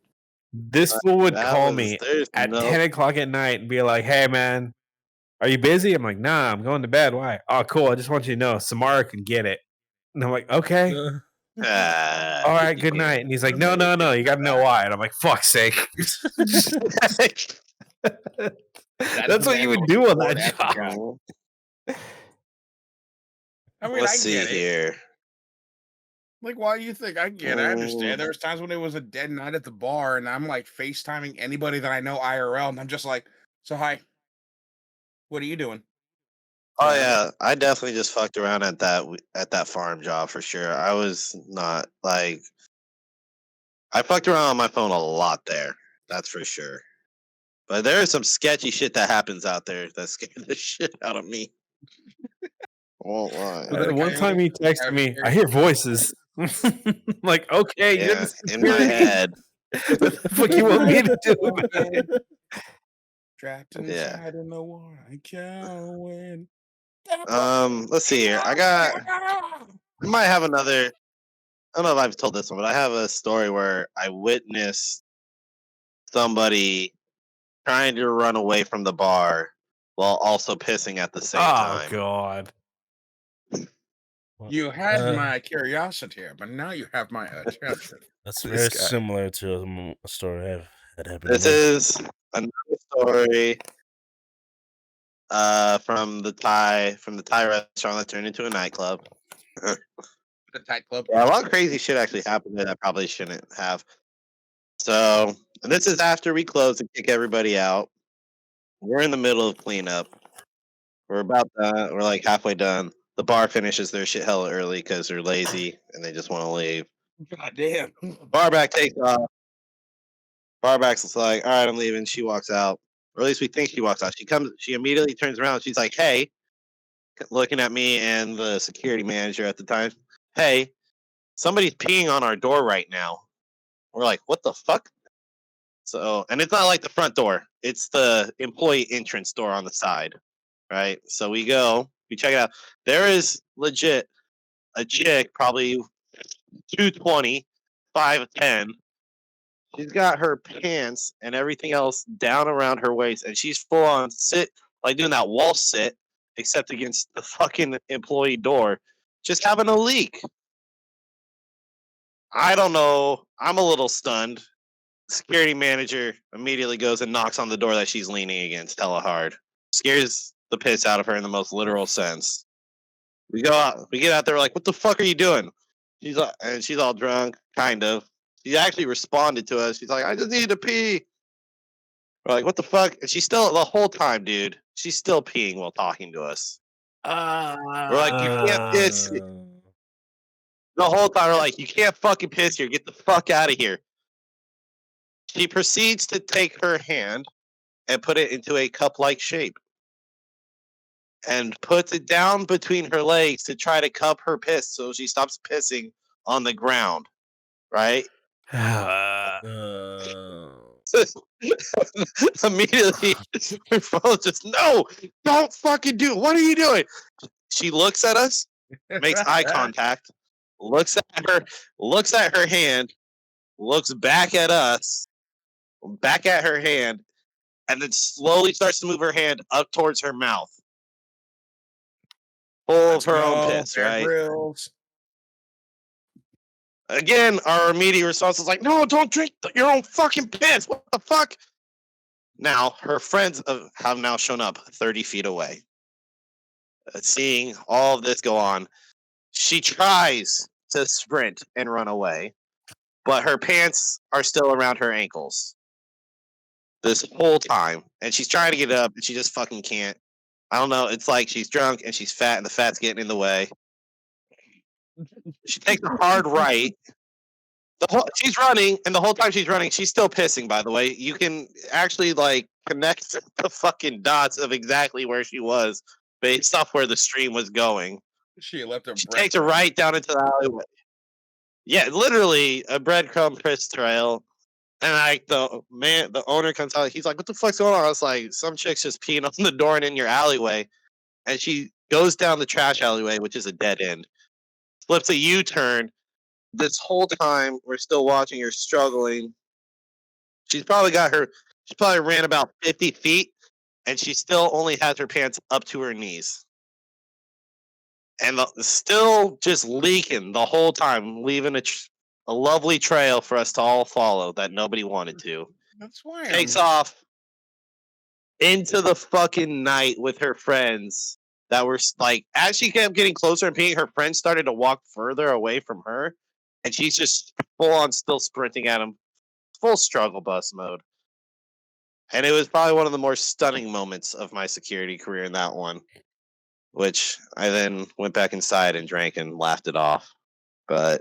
This fool would call me at 10 o'clock at night and be like, "Hey, man, are you busy?" I'm like, "Nah, I'm going to bed." Why? "Oh, cool. I just want you to know Samara can get it." And I'm like, "Okay." All right, good night. And he's like, no, you got to know why. And I'm like, fuck's sake. That's what you would do on that job. I mean, Let's see here. Like, why do you think? I get it. I understand. There was times when it was a dead night at the bar and I'm like FaceTiming anybody that I know IRL and I'm just like, so hi, what are you doing? Oh yeah, I definitely just fucked around at that farm job for sure. I was not like I fucked around on my phone a lot there. That's for sure. But there is some sketchy shit that happens out there that scared the shit out of me. I won't lie. One time he texted me, "I hear voices." Like, okay, yeah, in my head. What the fuck you want me to do, man? Trapped inside in the war, I can't win. Let's see here. I might have another. I don't know if I've told this one, but I have a story where I witnessed somebody trying to run away from the bar while also pissing at the same time. Oh God! You had my curiosity, but now you have my attention. That's very similar to a story that happened. This is another story from the Thai restaurant that turned into a nightclub. The Thai club. Yeah, a lot of crazy shit actually happened that I probably shouldn't have. So, and this is after we close and kick everybody out. We're in the middle of cleanup. We're about done. We're like halfway done. The bar finishes their shit hella early because they're lazy and they just want to leave. God damn. Barback takes off. Barback's like, all right, I'm leaving. She walks out. or at least we think she walks out. She immediately turns around. She's like, "Hey," looking at me and the security manager at the time. "Hey, somebody's peeing on our door right now." We're like, "What the fuck?" So, and it's not like the front door; it's the employee entrance door on the side, right? So we check it out. There is legit a chick, probably 220, 5'10". She's got her pants and everything else down around her waist, and she's full on sit, like doing that wall sit, except against the fucking employee door, just having a leak. I don't know. I'm a little stunned. Security manager immediately goes and knocks on the door that she's leaning against hella hard. Scares the piss out of her in the most literal sense. We get out there, like, "What the fuck are you doing?" She's all drunk, kind of. She actually responded to us. She's like, "I just need to pee." We're like, "What the fuck?" And she's still, the whole time, dude, she's still peeing while talking to us. We're like, "You can't piss." The whole time, we're like, "You can't fucking piss here. Get the fuck out of here." She proceeds to take her hand and put it into a cup-like shape and puts it down between her legs to try to cup her piss so she stops pissing on the ground, right? Immediately, her phone just, "No, don't fucking do it. What are you doing?" She looks at us, makes eye contact, looks at her hand, looks back at us, back at her hand, and then slowly starts to move her hand up towards her mouth, full of her own piss, right? Grills. Again, our immediate response is like, "No, don't drink your own fucking piss. What the fuck?" Now, her friends have now shown up 30 feet away. Seeing all of this go on, she tries to sprint and run away, but her pants are still around her ankles this whole time. And she's trying to get up, and she just fucking can't. I don't know. It's like she's drunk and she's fat, and the fat's getting in the way. She takes a hard right. She's running, and the whole time she's running, she's still pissing, by the way. You can actually, like, connect the fucking dots of exactly where she was based off where the stream was going. She left her She breath. takes a right down into the alleyway. Yeah, literally a breadcrumb piss trail. And like the owner comes out, he's like, "What the fuck's going on?" I was like, "Some chick's just peeing on the door and in your alleyway." And she goes down the trash alleyway, which is a dead end, flips a U-turn. This whole time we're still watching her struggling. She probably ran about 50 feet, and she still only has her pants up to her knees. And still just leaking the whole time, leaving a lovely trail for us to all follow that nobody wanted to. That's why Takes off into the fucking night with her friends that were like, as she kept getting closer and peeing, her friends started to walk further away from her, and she's just full on still sprinting at him, full struggle bus mode. And it was probably one of the more stunning moments of my security career in that one, which I then went back inside and drank and laughed it off. But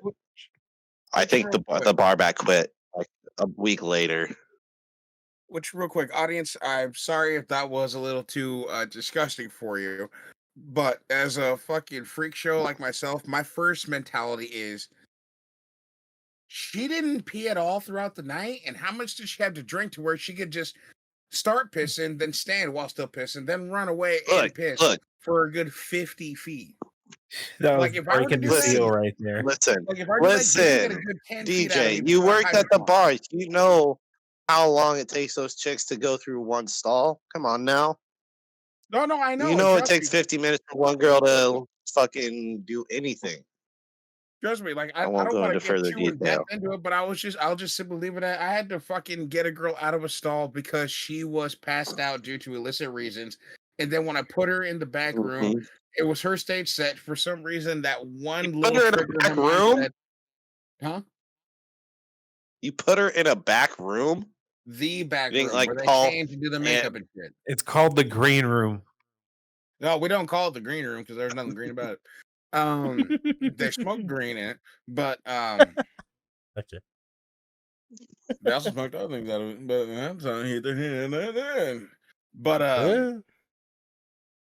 I think the bar back quit like a week later. Which, real quick, audience, I'm sorry if that was a little too disgusting for you, but as a fucking freak show like myself, my first mentality is she didn't pee at all throughout the night, and how much did she have to drink to where she could just start pissing, then stand while still pissing, then run away and piss for a good 50 feet? That was Like, if I were to breaking do the that, seal right there. Listen, like, if I were to do that, you can get a good 10 feet out of DJ, me you before I worked hide at my the car. bar. You know how long it takes those chicks to go through one stall? Come on now. No, I know. You know it Trust takes me. 50 minutes for one girl to fucking do anything. Trust me, like I won't don't go want to into get further too in depth detail. into it, but I'll just simply leave it at I had to fucking get a girl out of a stall because she was passed out due to illicit reasons. And then when I put her in the back room, it was her stage set. For some reason, that one You put little her in trigger a in back her mind room? said, huh? You put her in a back room? The back Being room like where they tall change and do the and makeup and shit. It's called the green room. No, we don't call it the green room because there's nothing green about it. They smoke green in it, but Okay. they also smoked other things out of it. But that's neither here nor there. But Yeah,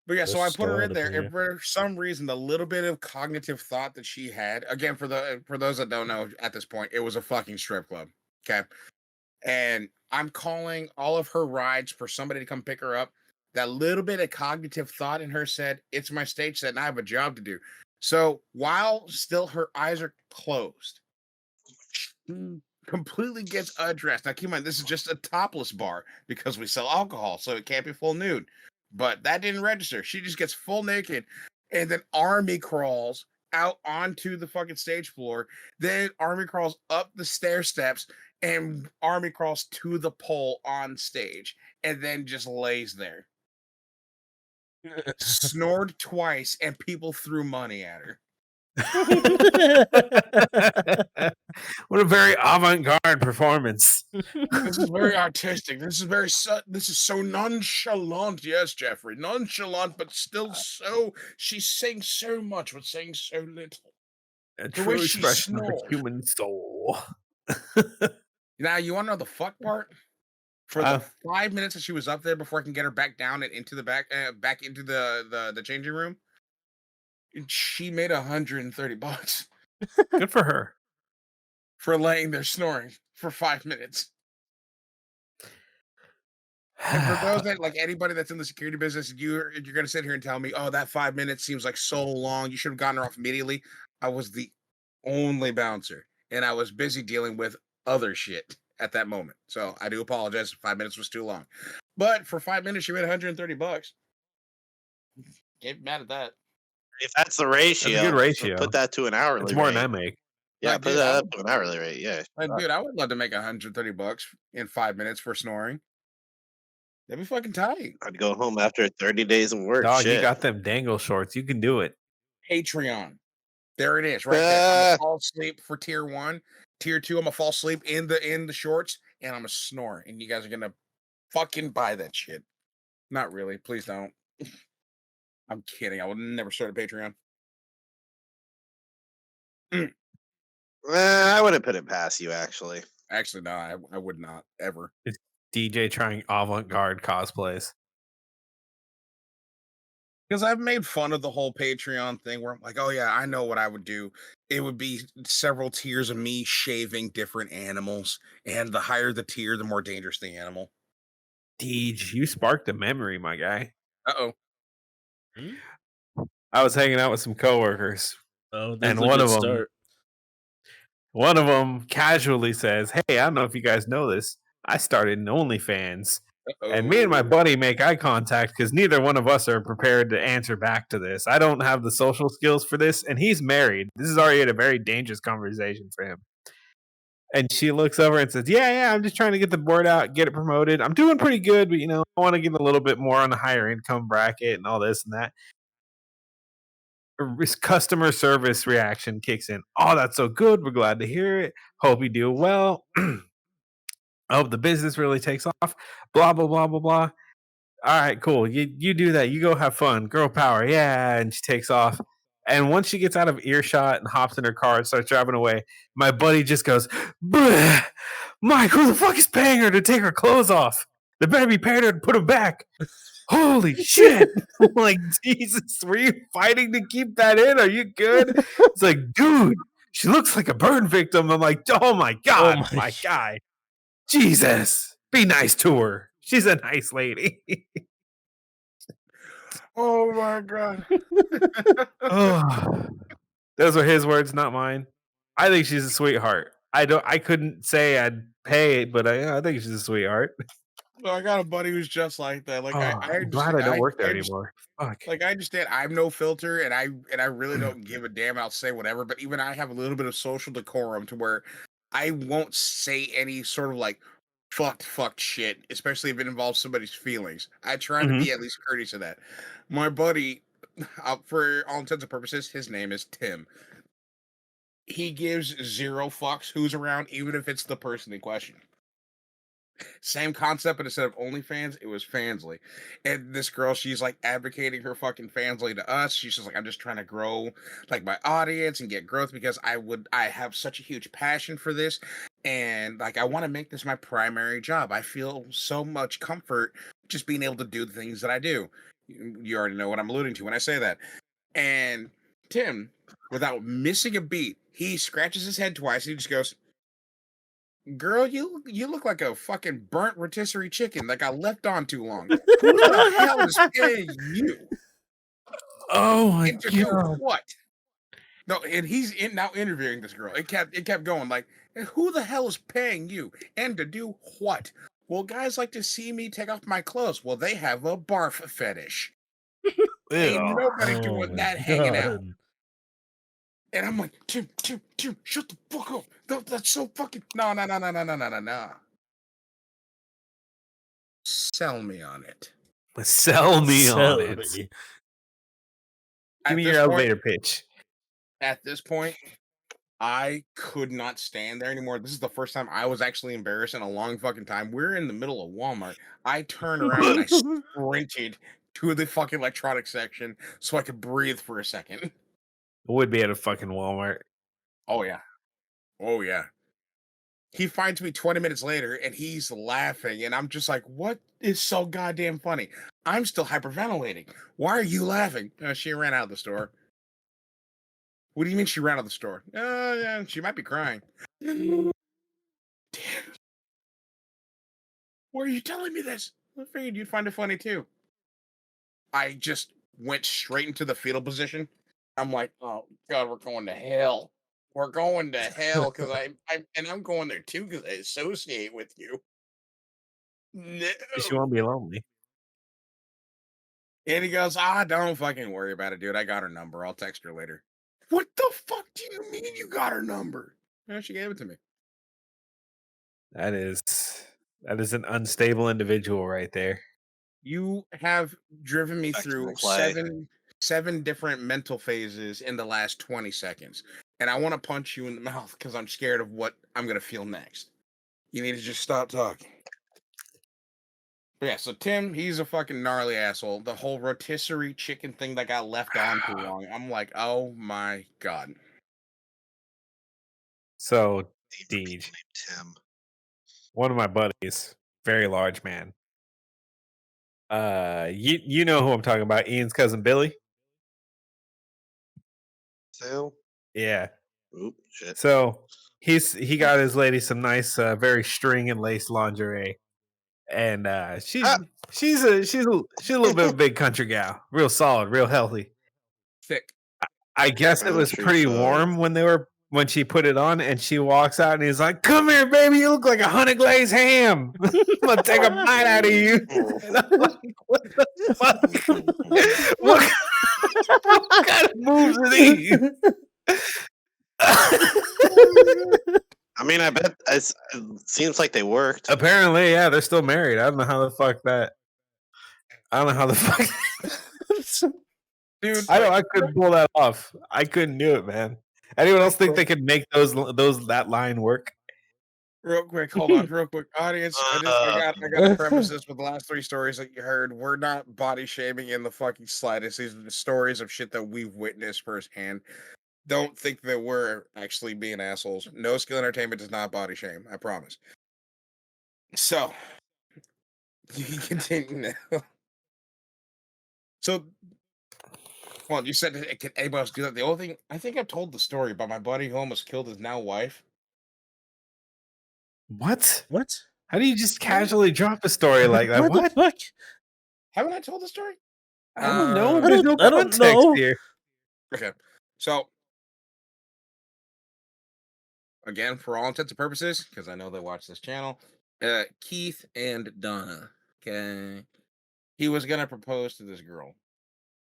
But yeah, so I that's put her still in up there, in and here. for some reason, the little bit of cognitive thought that she had, again, for those that don't know, at this point, it was a fucking strip club. Okay, and I'm calling all of her rides for somebody to come pick her up. That little bit of cognitive thought in her said, "It's my stage set, and I have a job to do." So while still her eyes are closed, she completely gets undressed. Now, keep in mind, this is just a topless bar because we sell alcohol, so it can't be full nude. But that didn't register. She just gets full naked and then army crawls out onto the fucking stage floor. Then army crawls up the stair steps and army crawls to the pole on stage and then just lays there. Snored twice and people threw money at her. What a very avant-garde performance. This is very artistic. This is this is so nonchalant. Yes, Jeffrey, nonchalant, but still so. She sings so much, but saying so little. A The way true she expression of the snores. human soul. Now, you want to know the fuck part? For the 5 minutes that she was up there before I can get her back down and into the back into the changing room, she made $130 Good for her. for laying there snoring for 5 minutes. And for those that like anybody that's in the security business, you're gonna sit here and tell me, "Oh, that 5 minutes seems like so long. You should have gotten her off immediately." I was the only bouncer, and I was busy dealing with other shit at that moment. So I do apologize if 5 minutes was too long. But for 5 minutes, she made $130. Can't be mad at that. If that's the That's a good ratio, ratio. put that to an hourly It's more rate. than I make. Yeah, Like, put dude, that up to an hourly rate. Yeah. dude, I would love to make $130 in 5 minutes for snoring. That'd be fucking tight. I'd go home after 30 days of work. Dog, you Shit. got them dangle shorts. You can do it. Patreon. There it is, right there. I'm gonna Ah, fall asleep for tier 1. Tier 2, I'm gonna fall asleep in the shorts, and I'm gonna snore. And you guys are gonna fucking buy that shit. Not really. Please don't. I'm kidding. I would never start a Patreon. I wouldn't put it past you, actually. Actually, no, I would not ever. It's DJ trying avant-garde cosplays. Because I've made fun of the whole Patreon thing where I'm like, oh yeah, I know what I would do. It would be several tiers of me shaving different animals, and the higher the tier, the more dangerous the animal. Deej, you sparked a memory, my guy. Uh-oh. I was hanging out with some coworkers, Oh, this and is a good start. one of them casually says, "Hey, I don't know if you guys know this. I started an OnlyFans." And me and my buddy make eye contact because neither one of us are prepared to answer back to this. I don't have the social skills for this, and he's married. This is already a very dangerous conversation for him. And she looks over and says, "Yeah, I'm just trying to get the board out, get it promoted. I'm doing pretty good, but I want to get a little bit more on the higher income bracket and all this and that." Customer service reaction kicks in. "Oh, that's so good. We're glad to hear it. Hope you do well. I hope the business really takes off. Blah, blah, blah, blah, blah. All right, cool. You do that. You go have fun. Girl power. Yeah." And she takes off. And once she gets out of earshot and hops in her car and starts driving away, my buddy just goes, "Bleh, Mike, who the fuck is paying her to take her clothes off? They better be paying her to put them back." Holy shit. I'm like, Jesus, were you fighting to keep that in? Are you good? It's like, dude, she looks like a burn victim. I'm like, oh my God, my guy. Jesus, be nice to her. She's a nice lady. Oh my God. Oh, those are his words, not mine. I think she's a sweetheart. I couldn't say I'd pay it, but I think she's a sweetheart. Well, I got a buddy who's just like that. Like I I'm glad I don't work there anymore. Fuck. Like I understand I'm no filter and I really don't give a damn. I'll say whatever, but even I have a little bit of social decorum to where I won't say any sort of like fuck shit, especially if it involves somebody's feelings. I try to be at least courteous of that. My buddy, for all intents and purposes, his name is Tim. He gives zero fucks who's around, even if it's the person in question. Same concept, but instead of OnlyFans, it was Fansly. And this girl, she's like advocating her fucking Fansly to us. She's just like, I'm just trying to grow like my audience and get growth because I have such a huge passion for this. And like, I want to make this my primary job. I feel so much comfort just being able to do the things that I do. You already know what I'm alluding to when I say that. And Tim, without missing a beat, he scratches his head twice. And he just goes, "Girl, you look like a fucking burnt rotisserie chicken that got left on too long. Who the hell is paying you? Oh my And to do god. what?" No, and he's now interviewing this girl. It kept going like, "And who the hell is paying you? And to do what?" "Well, guys like to see me take off my clothes." "Well, they have a barf fetish. Ain't Ew. nobody Oh doing my that hanging out." god. And I'm like, Tim, shut the fuck up. That's so fucking no. Sell me on it. Sell me on it. Celery. Give At me this your point, elevator pitch. I could not stand there anymore. This is the first time I was actually embarrassed in a long fucking time. We're in the middle of Walmart. I turned around and I sprinted to the fucking electronics section so I could breathe for a second. Would be at a fucking Walmart. Oh yeah. Oh yeah. He finds me 20 minutes later and he's laughing, and I'm just like, what is so goddamn funny? I'm still hyperventilating. Why are you laughing? She ran out of the store. What do you mean she ran out of the store? Yeah, she might be crying. Damn. Why are you telling me this? I figured you'd find it funny too. I just went straight into the fetal position. I'm like, oh god, we're going to hell. We're going to hell because I'm going there too because I associate with you. No. She won't be lonely. And he goes, don't fucking worry about it, dude. I got her number. I'll text her later. What the fuck do you mean you got her number? She gave it to me. That is an unstable individual right there. You have driven me Back to through my play. seven different mental phases in the last 20 seconds. And I want to punch you in the mouth because I'm scared of what I'm going to feel next. You need to just stop talking. But yeah, so Tim, he's a fucking gnarly asshole. The whole rotisserie chicken thing that got left on too long. I'm like, oh my god. So, Name for people Deej, named Tim. one of my buddies, very large man. You know who I'm talking about? Ian's cousin Billy. So, Yeah. oop, shit. So he got his lady some nice, very string and lace lingerie, and she's Ah. she's a little bit of a big country gal, real solid, real healthy. Thick. I guess it was Country pretty folk. warm when she put it on, and she walks out and he's like, "Come here, baby, you look like a honey glazed ham. I'm gonna take a bite out of you." And I'm like, what the fuck? What kind of moves are these? I mean, I bet it seems like they worked. Apparently, yeah, they're still married. I don't know how the fuck that. I don't know how the fuck. Dude, I couldn't pull that off. I couldn't do it, man. Anyone else think they could make that line work? real quick, hold on, real quick, audience. I got to preface this with the last three stories that you heard. We're not body shaming in the fucking slightest. These are the stories of shit that we've witnessed firsthand. Don't think that we're actually being assholes. No Skill Entertainment does not body shame. I promise. So you can continue now. So, well, you said, can anybody else do that? The only thing I think I've told the story about my buddy who almost killed his now wife. What? What? How do you just casually drop a story like that? What the What? fuck? Haven't I told the story? I don't know. I There's no I don't context know. here. Okay. So, again, for all intents and purposes, because I know they watch this channel, Keith and Donna. Okay. He was going to propose to this girl.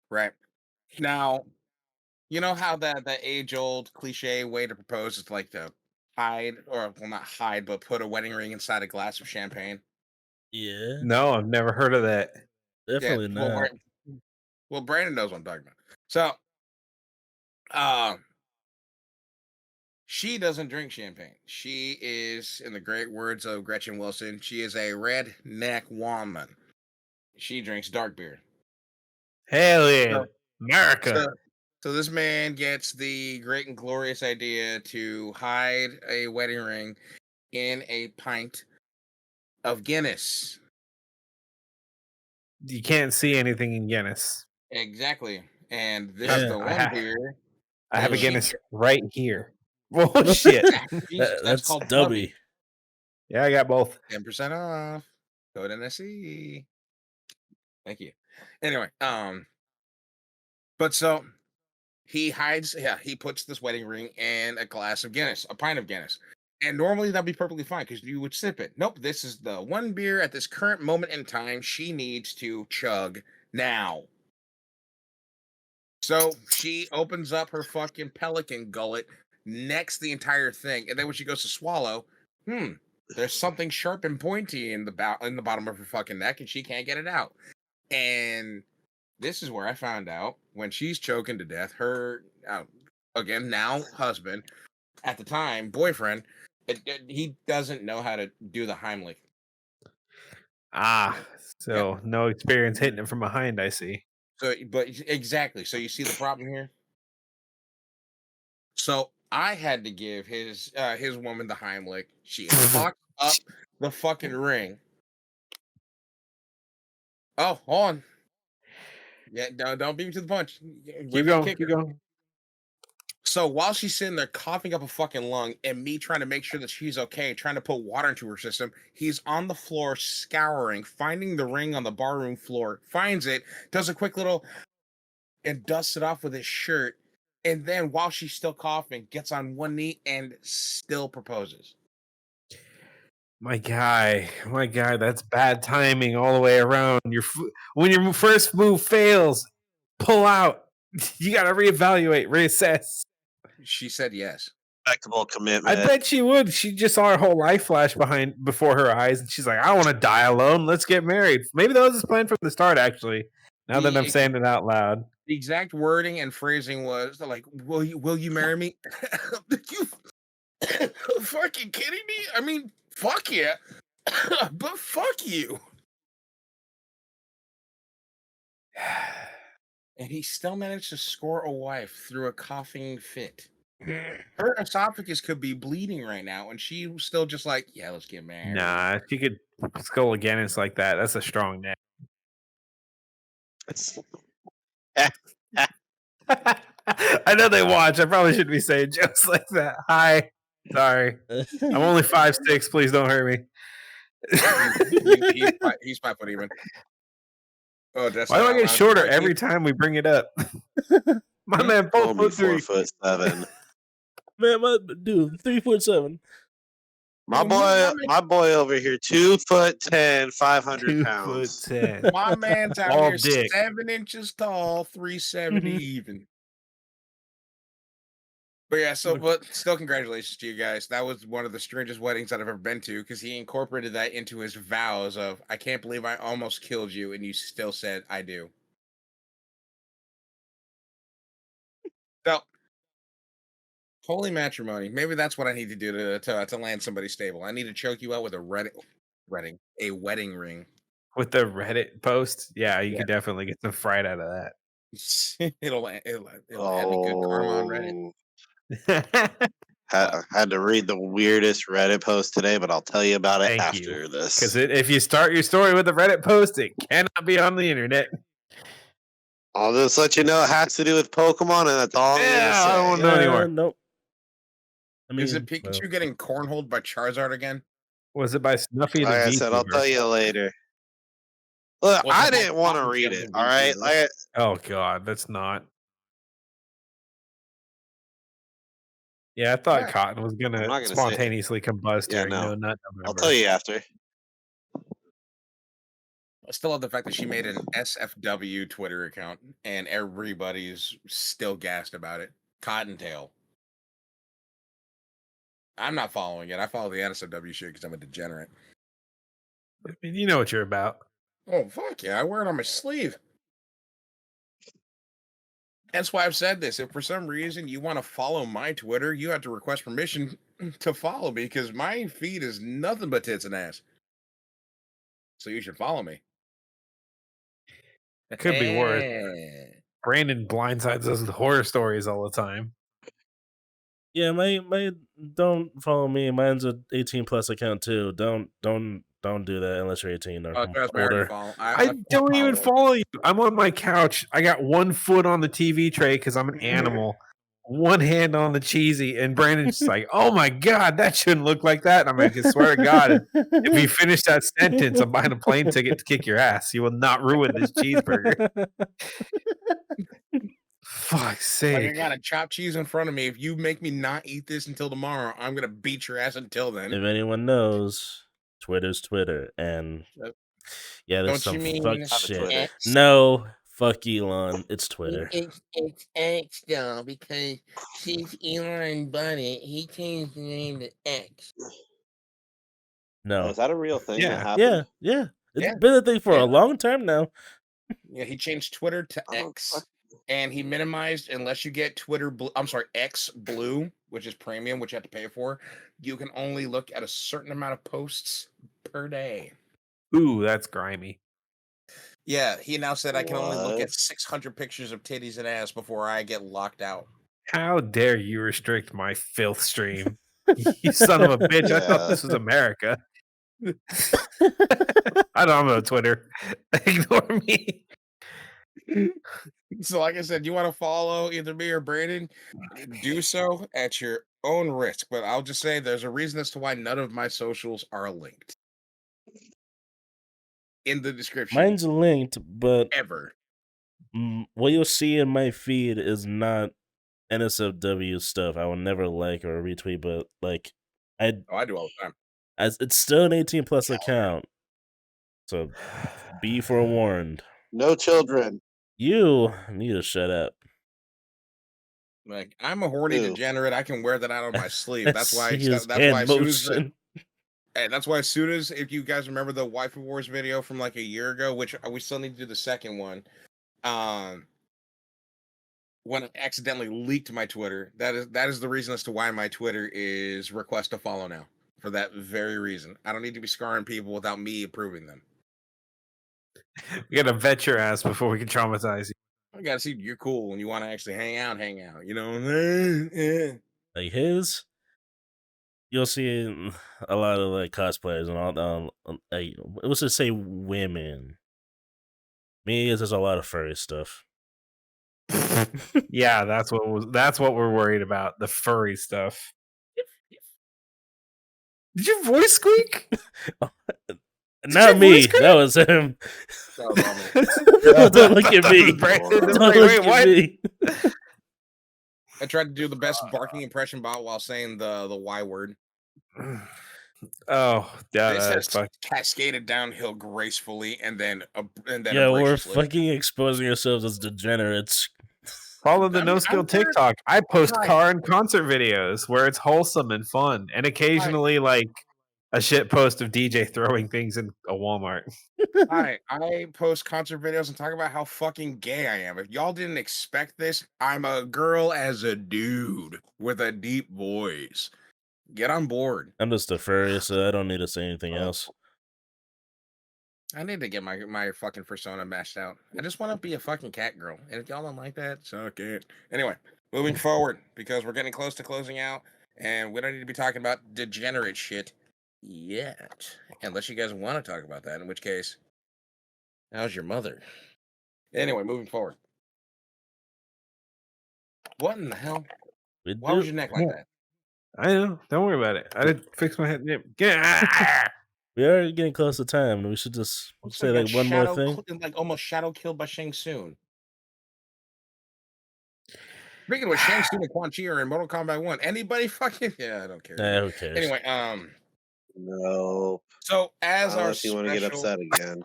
Right. Now, you know how that age old cliche way to propose is like to hide, or well, not hide, but put a wedding ring inside a glass of champagne? Yeah, No, I've never heard of that. definitely Well, not. well, Brandon knows what I'm talking about. So, she doesn't drink champagne. She is, in the great words of Gretchen Wilson, she is a redneck woman. She drinks dark beer. Hell yeah, So, America. so this man gets the great and glorious idea to hide a wedding ring in a pint of Guinness. you can't see anything in Guinness. Exactly. And this Yeah, is the I one ha- beer. I have a that she Guinness right here. Oh shit! that's that's called Dubby. Yeah, I got both. 10% off. Code NSE. Thank you. Anyway, but so he hides, he puts this wedding ring in a glass of Guinness, a pint of Guinness. And normally that'd be perfectly fine because you would sip it. Nope, this is the one beer at this current moment in time she needs to chug now. So she opens up her fucking pelican gullet, necks the entire thing, and then when she goes to swallow, there's something sharp and pointy in the bottom of her fucking neck, and she can't get it out. And this is where I found out when she's choking to death, her again now husband, at the time boyfriend, he doesn't know how to do the Heimlich. So no experience hitting it from behind. I see. So, but exactly. So you see the problem here. So I had to give his woman the Heimlich. She fucked up the fucking ring. Oh, hold on. Yeah, don't beat me to the punch. Keep going. So while she's sitting there coughing up a fucking lung and me trying to make sure that she's okay, trying to put water into her system, he's on the floor scouring, finding the ring on the barroom floor, finds it, does a quick little and dusts it off with his shirt. And then while she's still coughing, gets on one knee and still proposes. My guy, that's bad timing all the way around. When your first move fails, pull out. You got to reevaluate, reassess. She said yes. Respectable commitment. I bet she would. She just saw her whole life flash before her eyes, and she's like, "I want to die alone. Let's get married." Maybe that was his plan from the start. Actually, now that I'm saying it out loud, the exact wording and phrasing was like, "Will you marry me?" You fucking kidding me? I mean, fuck yeah, but fuck you. And he still managed to score a wife through a coughing fit. Her esophagus could be bleeding right now, and she was still just like, "Yeah, let's get married." nah, if you could skull a Guinness like that, that's a strong neck. I know they watch. I probably shouldn't be saying jokes like that. Hi, sorry, I'm only 5'6". Please don't hurt me. He's 5 foot even. Oh, that's why do I get shorter every time we bring it up? My man, 4'3". 4'7". Man, my dude, 3'7". My boy over here, 2'10", 500 pounds. 2'10". My man's out All here dick. 7 inches tall, 370 even. But yeah, but still congratulations to you guys. That was one of the strangest weddings that I've ever been to because he incorporated that into his vows of, "I can't believe I almost killed you, and you still said I do." So, holy matrimony. Maybe that's what I need to do to land somebody stable. I need to choke you out with a wedding ring. With the Reddit post, yeah, you could definitely get some fright out of that. it'll have me good karma on Reddit. Had to read the weirdest Reddit post today, but I'll tell you about it after this. Because if you start your story with a Reddit post, it cannot be on the internet. I'll just let you know it has to do with Pokemon, and that's all I'm gonna say. I don't know anymore. Nope. I mean, is it Pikachu getting cornholed by Charizard again? Was it by Snuffy the Like I said, I'll tell you later. Look, I didn't want to read it. All right. Oh God, that's not. Yeah, I thought Cotton was gonna spontaneously combust during Nut November. I'll tell you after. I still love the fact that she made an SFW Twitter account and everybody's still gassed about it. Cottontail. I'm not following it. I follow the NSFW shit because I'm a degenerate. I mean, you know what you're about. Oh, fuck yeah. I wear it on my sleeve. That's why I've said this. If for some reason you want to follow my Twitter, you have to request permission to follow me because my feed is nothing but tits and ass. So you should follow me. It could be worse. Brandon blindsides us with horror stories all the time. Yeah, my don't follow me. Mine's a 18+ account too. Don't Don't do that unless you're 18 or Trust me, I already older. follow. I don't even follow you. I'm on my couch. I got one foot on the TV tray because I'm an animal. One hand on the cheesy, and Brandon's just like, "Oh my god, that shouldn't look like that." And I'm like, "I swear to God, if you finish that sentence, I'm buying a plane ticket to kick your ass. You will not ruin this cheeseburger." Fuck's Like, I sake! got a chopped cheese in front of me. If you make me not eat this until tomorrow, I'm gonna beat your ass until then. If anyone knows, Twitter's Twitter, and yeah, there's Don't you some mean fuck Have a shit. Twitter. X? No, fuck Elon. It's Twitter. It's X though, because since Elon bought it, he changed the name to X. Oh, No. is that a real thing that Yeah. happened? Yeah. It's Yeah. been a thing for Yeah. a long time now. Yeah, he changed Twitter to Oh, X, fuck. and he minimized unless you get Twitter Blue. I'm sorry, X Blue, which is premium, which you have to pay for. You can only look at a certain amount of posts per day. Ooh, that's grimy. Yeah, he now said I can only look at What? 600 pictures of titties and ass before I get locked out. How dare you restrict my filth stream? You son of a bitch! I thought this was America. I don't know Twitter. Ignore me. So, like I said, you want to follow either me or Brandon, do so at your own risk. But I'll just say there's a reason as to why none of my socials are linked in the description. Mine's linked, but ever. what you'll see in my feed is not NSFW stuff. I will never like or retweet, but like I do all the time. as it's still an 18 plus account. So be forewarned. No children. You need to shut up. Like, I'm a horny Ew. degenerate. I can wear that out on my sleeve. That's why. See his That's why. hand As soon as motion. Hey, that's why as soon as, if you guys remember the Waifu Wars video from like a year ago, which we still need to do the second one, when I accidentally leaked my Twitter, that is the reason as to why my Twitter is request to follow now. For that very reason. I don't need to be scarring people without me approving them. We gotta vet your ass before we can traumatize you. I gotta see you're cool when you want to actually hang out, you know? Like his, you'll see a lot of like cosplayers and all. Like, let's just say women. Me, there's a lot of furry stuff. Yeah, that's what we're worried about. The furry stuff. Did your voice squeak? Not me. That was him. That was on me. Don't look at me. Brandon, Don't wait, look what? at me. I tried to do the best barking impression while saying the Y word. Oh, yeah, This that's has fine. cascaded downhill gracefully, and then Yeah, we're abrasively. fucking exposing ourselves as degenerates. Follow the I'm NoSkill weird. TikTok. I post Right. car and concert videos where it's wholesome and fun, and occasionally like a shit post of DJ throwing things in a Walmart. I post concert videos and talk about how fucking gay I am. If y'all didn't expect this, I'm a girl as a dude with a deep voice. Get on board. I'm just a furry, so I don't need to say anything else. I need to get my fucking persona mashed out. I just want to be a fucking cat girl. And if y'all don't like that, suck it. Anyway, moving forward, because we're getting close to closing out, and we don't need to be talking about degenerate shit yet. Unless you guys want to talk about that, in which case, how's your mother? Anyway, moving forward. What in the hell? Why was your neck like that? I know. Don't worry about it. I did fix my head. Yeah. We are getting close to time. We should just Looks say like like a one more shadow thing. like almost shadow killed by Shang Tsung. Speaking of Shang Tsung and Quan Chi are in Mortal Kombat 1. Anybody fucking I don't care. Who cares? Anyway, No. so as our Unless you want to get special- upset again.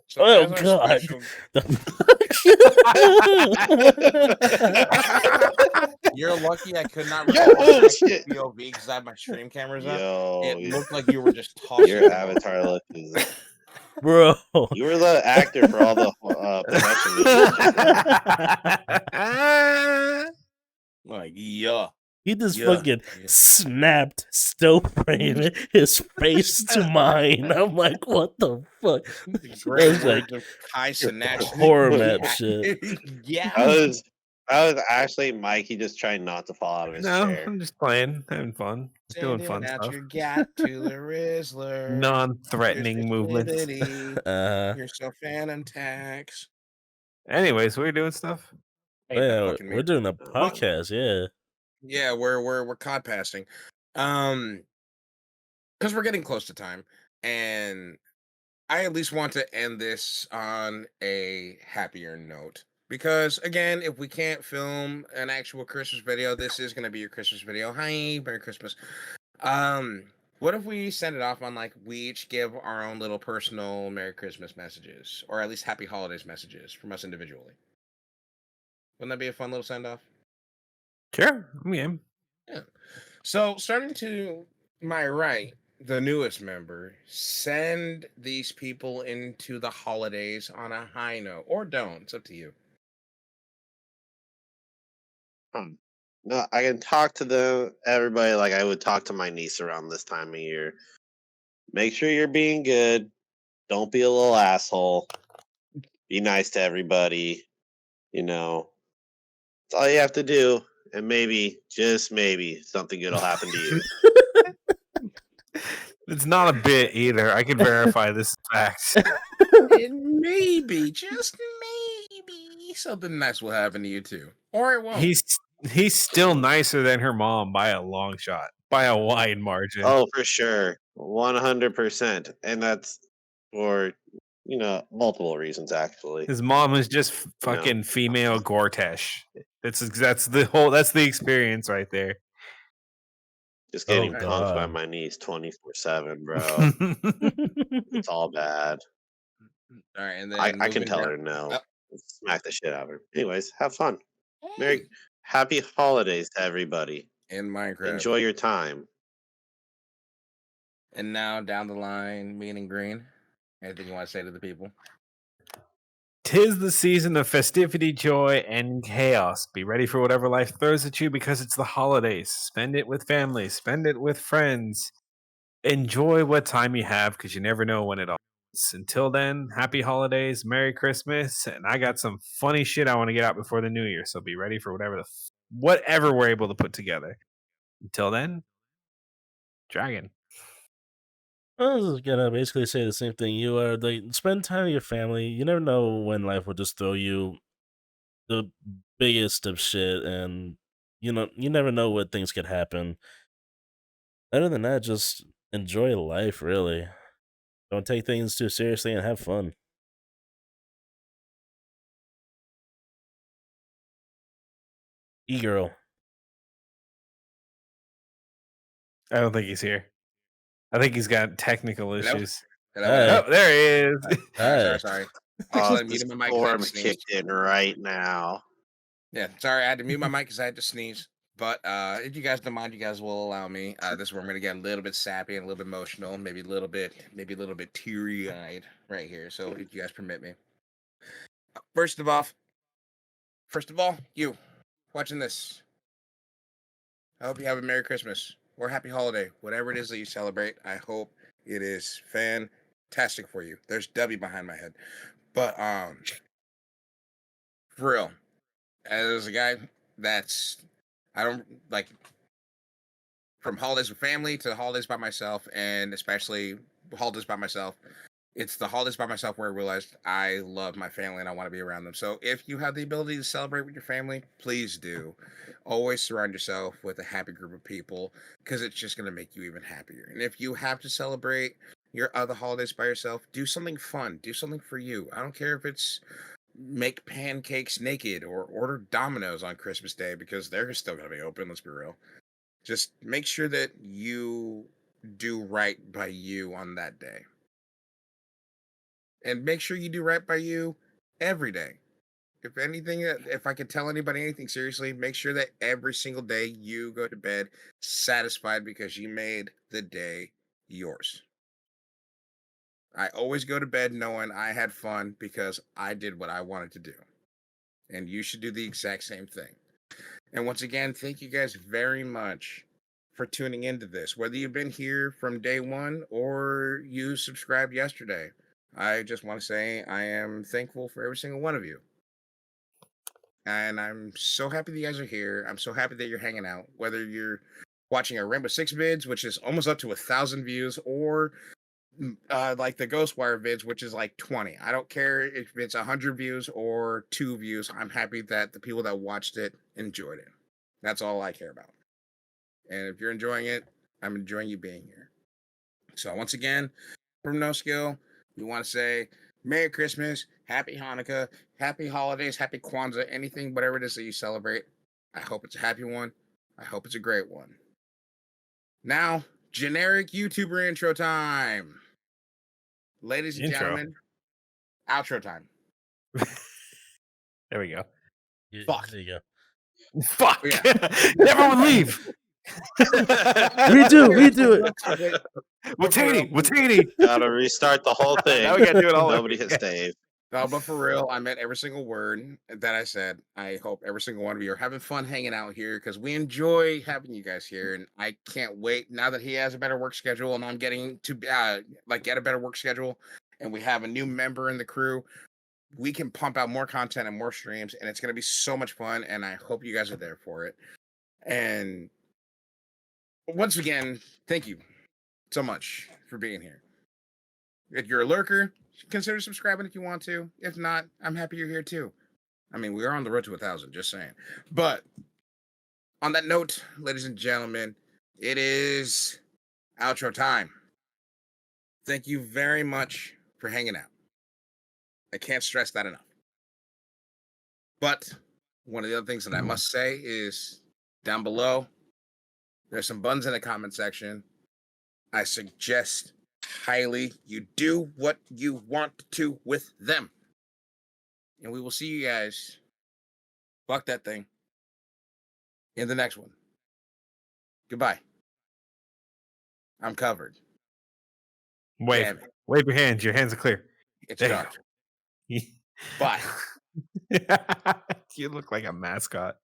so Oh, as our God. special- The You're lucky I could not Yo, record shit. POV because I have my stream cameras up. Yo, It looked like you were just tossing. your avatar look is. Bro. You were the actor for all the production. Like, yeah. He just Yeah. fucking snapped, still framing his face to mine. I'm like, what the fuck? Great was like, words of Kai Sinach. horror map shit. Yeah. I was That was actually Mikey just trying not to fall out of his No, chair. I'm just playing, having fun, doing Sending fun out stuff. your gat to the Rizzler. Non-threatening movements. You're so Phantom Tax. Anyways, we're doing stuff. Ain't no Yeah, fucking me. we're doing a Well, podcast. Yeah. Yeah, we're cod passing. Because we're getting close to time, and I at least want to end this on a happier note. Because again, if we can't film an actual Christmas video, this is gonna be your Christmas video. Hi, Merry Christmas. What if we send it off on like we each give our own little personal Merry Christmas messages, or at least Happy Holidays messages from us individually? Wouldn't that be a fun little send off? Sure, I'm game. Yeah. So starting to my right, the newest member, send these people into the holidays on a high note, or don't. It's up to you. no, I can talk to everybody like I would talk to my niece around this time of year. Make sure you're being good. Don't be a little asshole. Be nice to everybody. You know, that's all you have to do. And maybe, just maybe, something good will happen to you. It's not a bit either. I can verify this is facts. And maybe, just maybe, something nice will happen to you too, or it won't. He's still nicer than her mom by a long shot, by a wide margin. Oh, for sure. 100%. And that's for, multiple reasons, actually. His mom is just You know. fucking female Gortesh. That's the experience right there. Just getting Oh, punked by God. my niece 24/7, bro. It's all bad. All right, and then I can moving tell down. her no. Oh, Smack the shit out of her. Anyways, have fun. hey, Happy holidays to everybody. in Minecraft. Enjoy your time. And now down the line, mean and green. Anything you want to say to the people? 'Tis the season of festivity, joy, and chaos. Be ready for whatever life throws at you because it's the holidays. Spend it with family, spend it with friends. Enjoy what time you have because you never know when it all ends. Until then, happy holidays, Merry Christmas, and I got some funny shit I want to get out before the new year. So be ready for whatever we're able to put together. Until then, Dragon. I was gonna basically say the same thing you are. Like, spend time with your family. You never know when life will just throw you the biggest of shit, and you never know what things could happen. Other than that, just enjoy life. Really, don't take things too seriously and have fun. E-girl. I don't think he's here. I think he's got technical Hello? issues. Hello, Hey. hello? Oh, there he is. Hey. I Oh, accidentally the muted my mic 'cause I had storm to sneeze. kicked in right now. Yeah, sorry, I had to mute my mic because I had to sneeze. But if you guys don't mind, you guys will allow me. This is where I'm gonna get a little bit sappy and a little bit emotional, maybe a little bit teary-eyed right here. So if you guys permit me. First of all, you watching this, I hope you have a Merry Christmas or Happy Holiday, whatever it is that you celebrate. I hope it is fantastic for you. There's W behind my head, but for real, as a guy that's I don't like from holidays with family to holidays by myself, and especially holidays by myself. It's the holidays by myself where I realized I love my family and I want to be around them. So if you have the ability to celebrate with your family, please do. Always surround yourself with a happy group of people because it's just going to make you even happier. And if you have to celebrate your other holidays by yourself, do something fun. Do something for you. I don't care if it's make pancakes naked or order Domino's on Christmas Day because they're still going to be open. Let's be real. Just make sure that you do right by you on that day. And make sure you do right by you every day. If anything, if I could tell anybody anything seriously, make sure that every single day you go to bed satisfied because you made the day yours. I always go to bed knowing I had fun because I did what I wanted to do. And you should do the exact same thing. And once again, thank you guys very much for tuning into this. Whether you've been here from day one or you subscribed yesterday, I just want to say I am thankful for every single one of you. And I'm so happy that you guys are here. I'm so happy that you're hanging out. Whether you're watching our Rainbow Six vids, which is almost up to 1,000 views, or like the Ghostwire vids, which is like 20. I don't care if it's 100 views or 2 views. I'm happy that the people that watched it enjoyed it. That's all I care about. And if you're enjoying it, I'm enjoying you being here. So once again, from NoSkill, we want to say Merry Christmas, Happy Hanukkah, Happy Holidays, Happy Kwanzaa, anything, whatever it is that you celebrate. I hope it's a happy one. I hope it's a great one. Now, generic YouTuber intro time. Ladies and gentlemen, outro time. There we go. Fuck. There you Fuck. Yeah. Everyone leave. go. Redo it. Watani. Gotta restart the whole thing. Now we gotta do it all over Nobody hits again. Dave. No, but for real, I meant every single word that I said. I hope every single one of you are having fun hanging out here because we enjoy having you guys here, and I can't wait now that he has a better work schedule and I'm getting to get a better work schedule, and we have a new member in the crew. We can pump out more content and more streams, and it's gonna be so much fun. And I hope you guys are there for it. And once again, thank you so much for being here. If you're a lurker, consider subscribing if you want to. If not, I'm happy you're here too. I mean, we are on the road to 1,000, just saying. But on that note, ladies and gentlemen, it is outro time. Thank you very much for hanging out. I can't stress that enough. But one of the other things that I must say is down below, there's some buttons in the comment section. I suggest highly you do what you want to with them. And we will see you guys. Fuck that thing. In the next one. Goodbye. I'm covered. Wave. Damn it. Wave your hands. Your hands are clear. It's There dark. you Bye. You look like a mascot.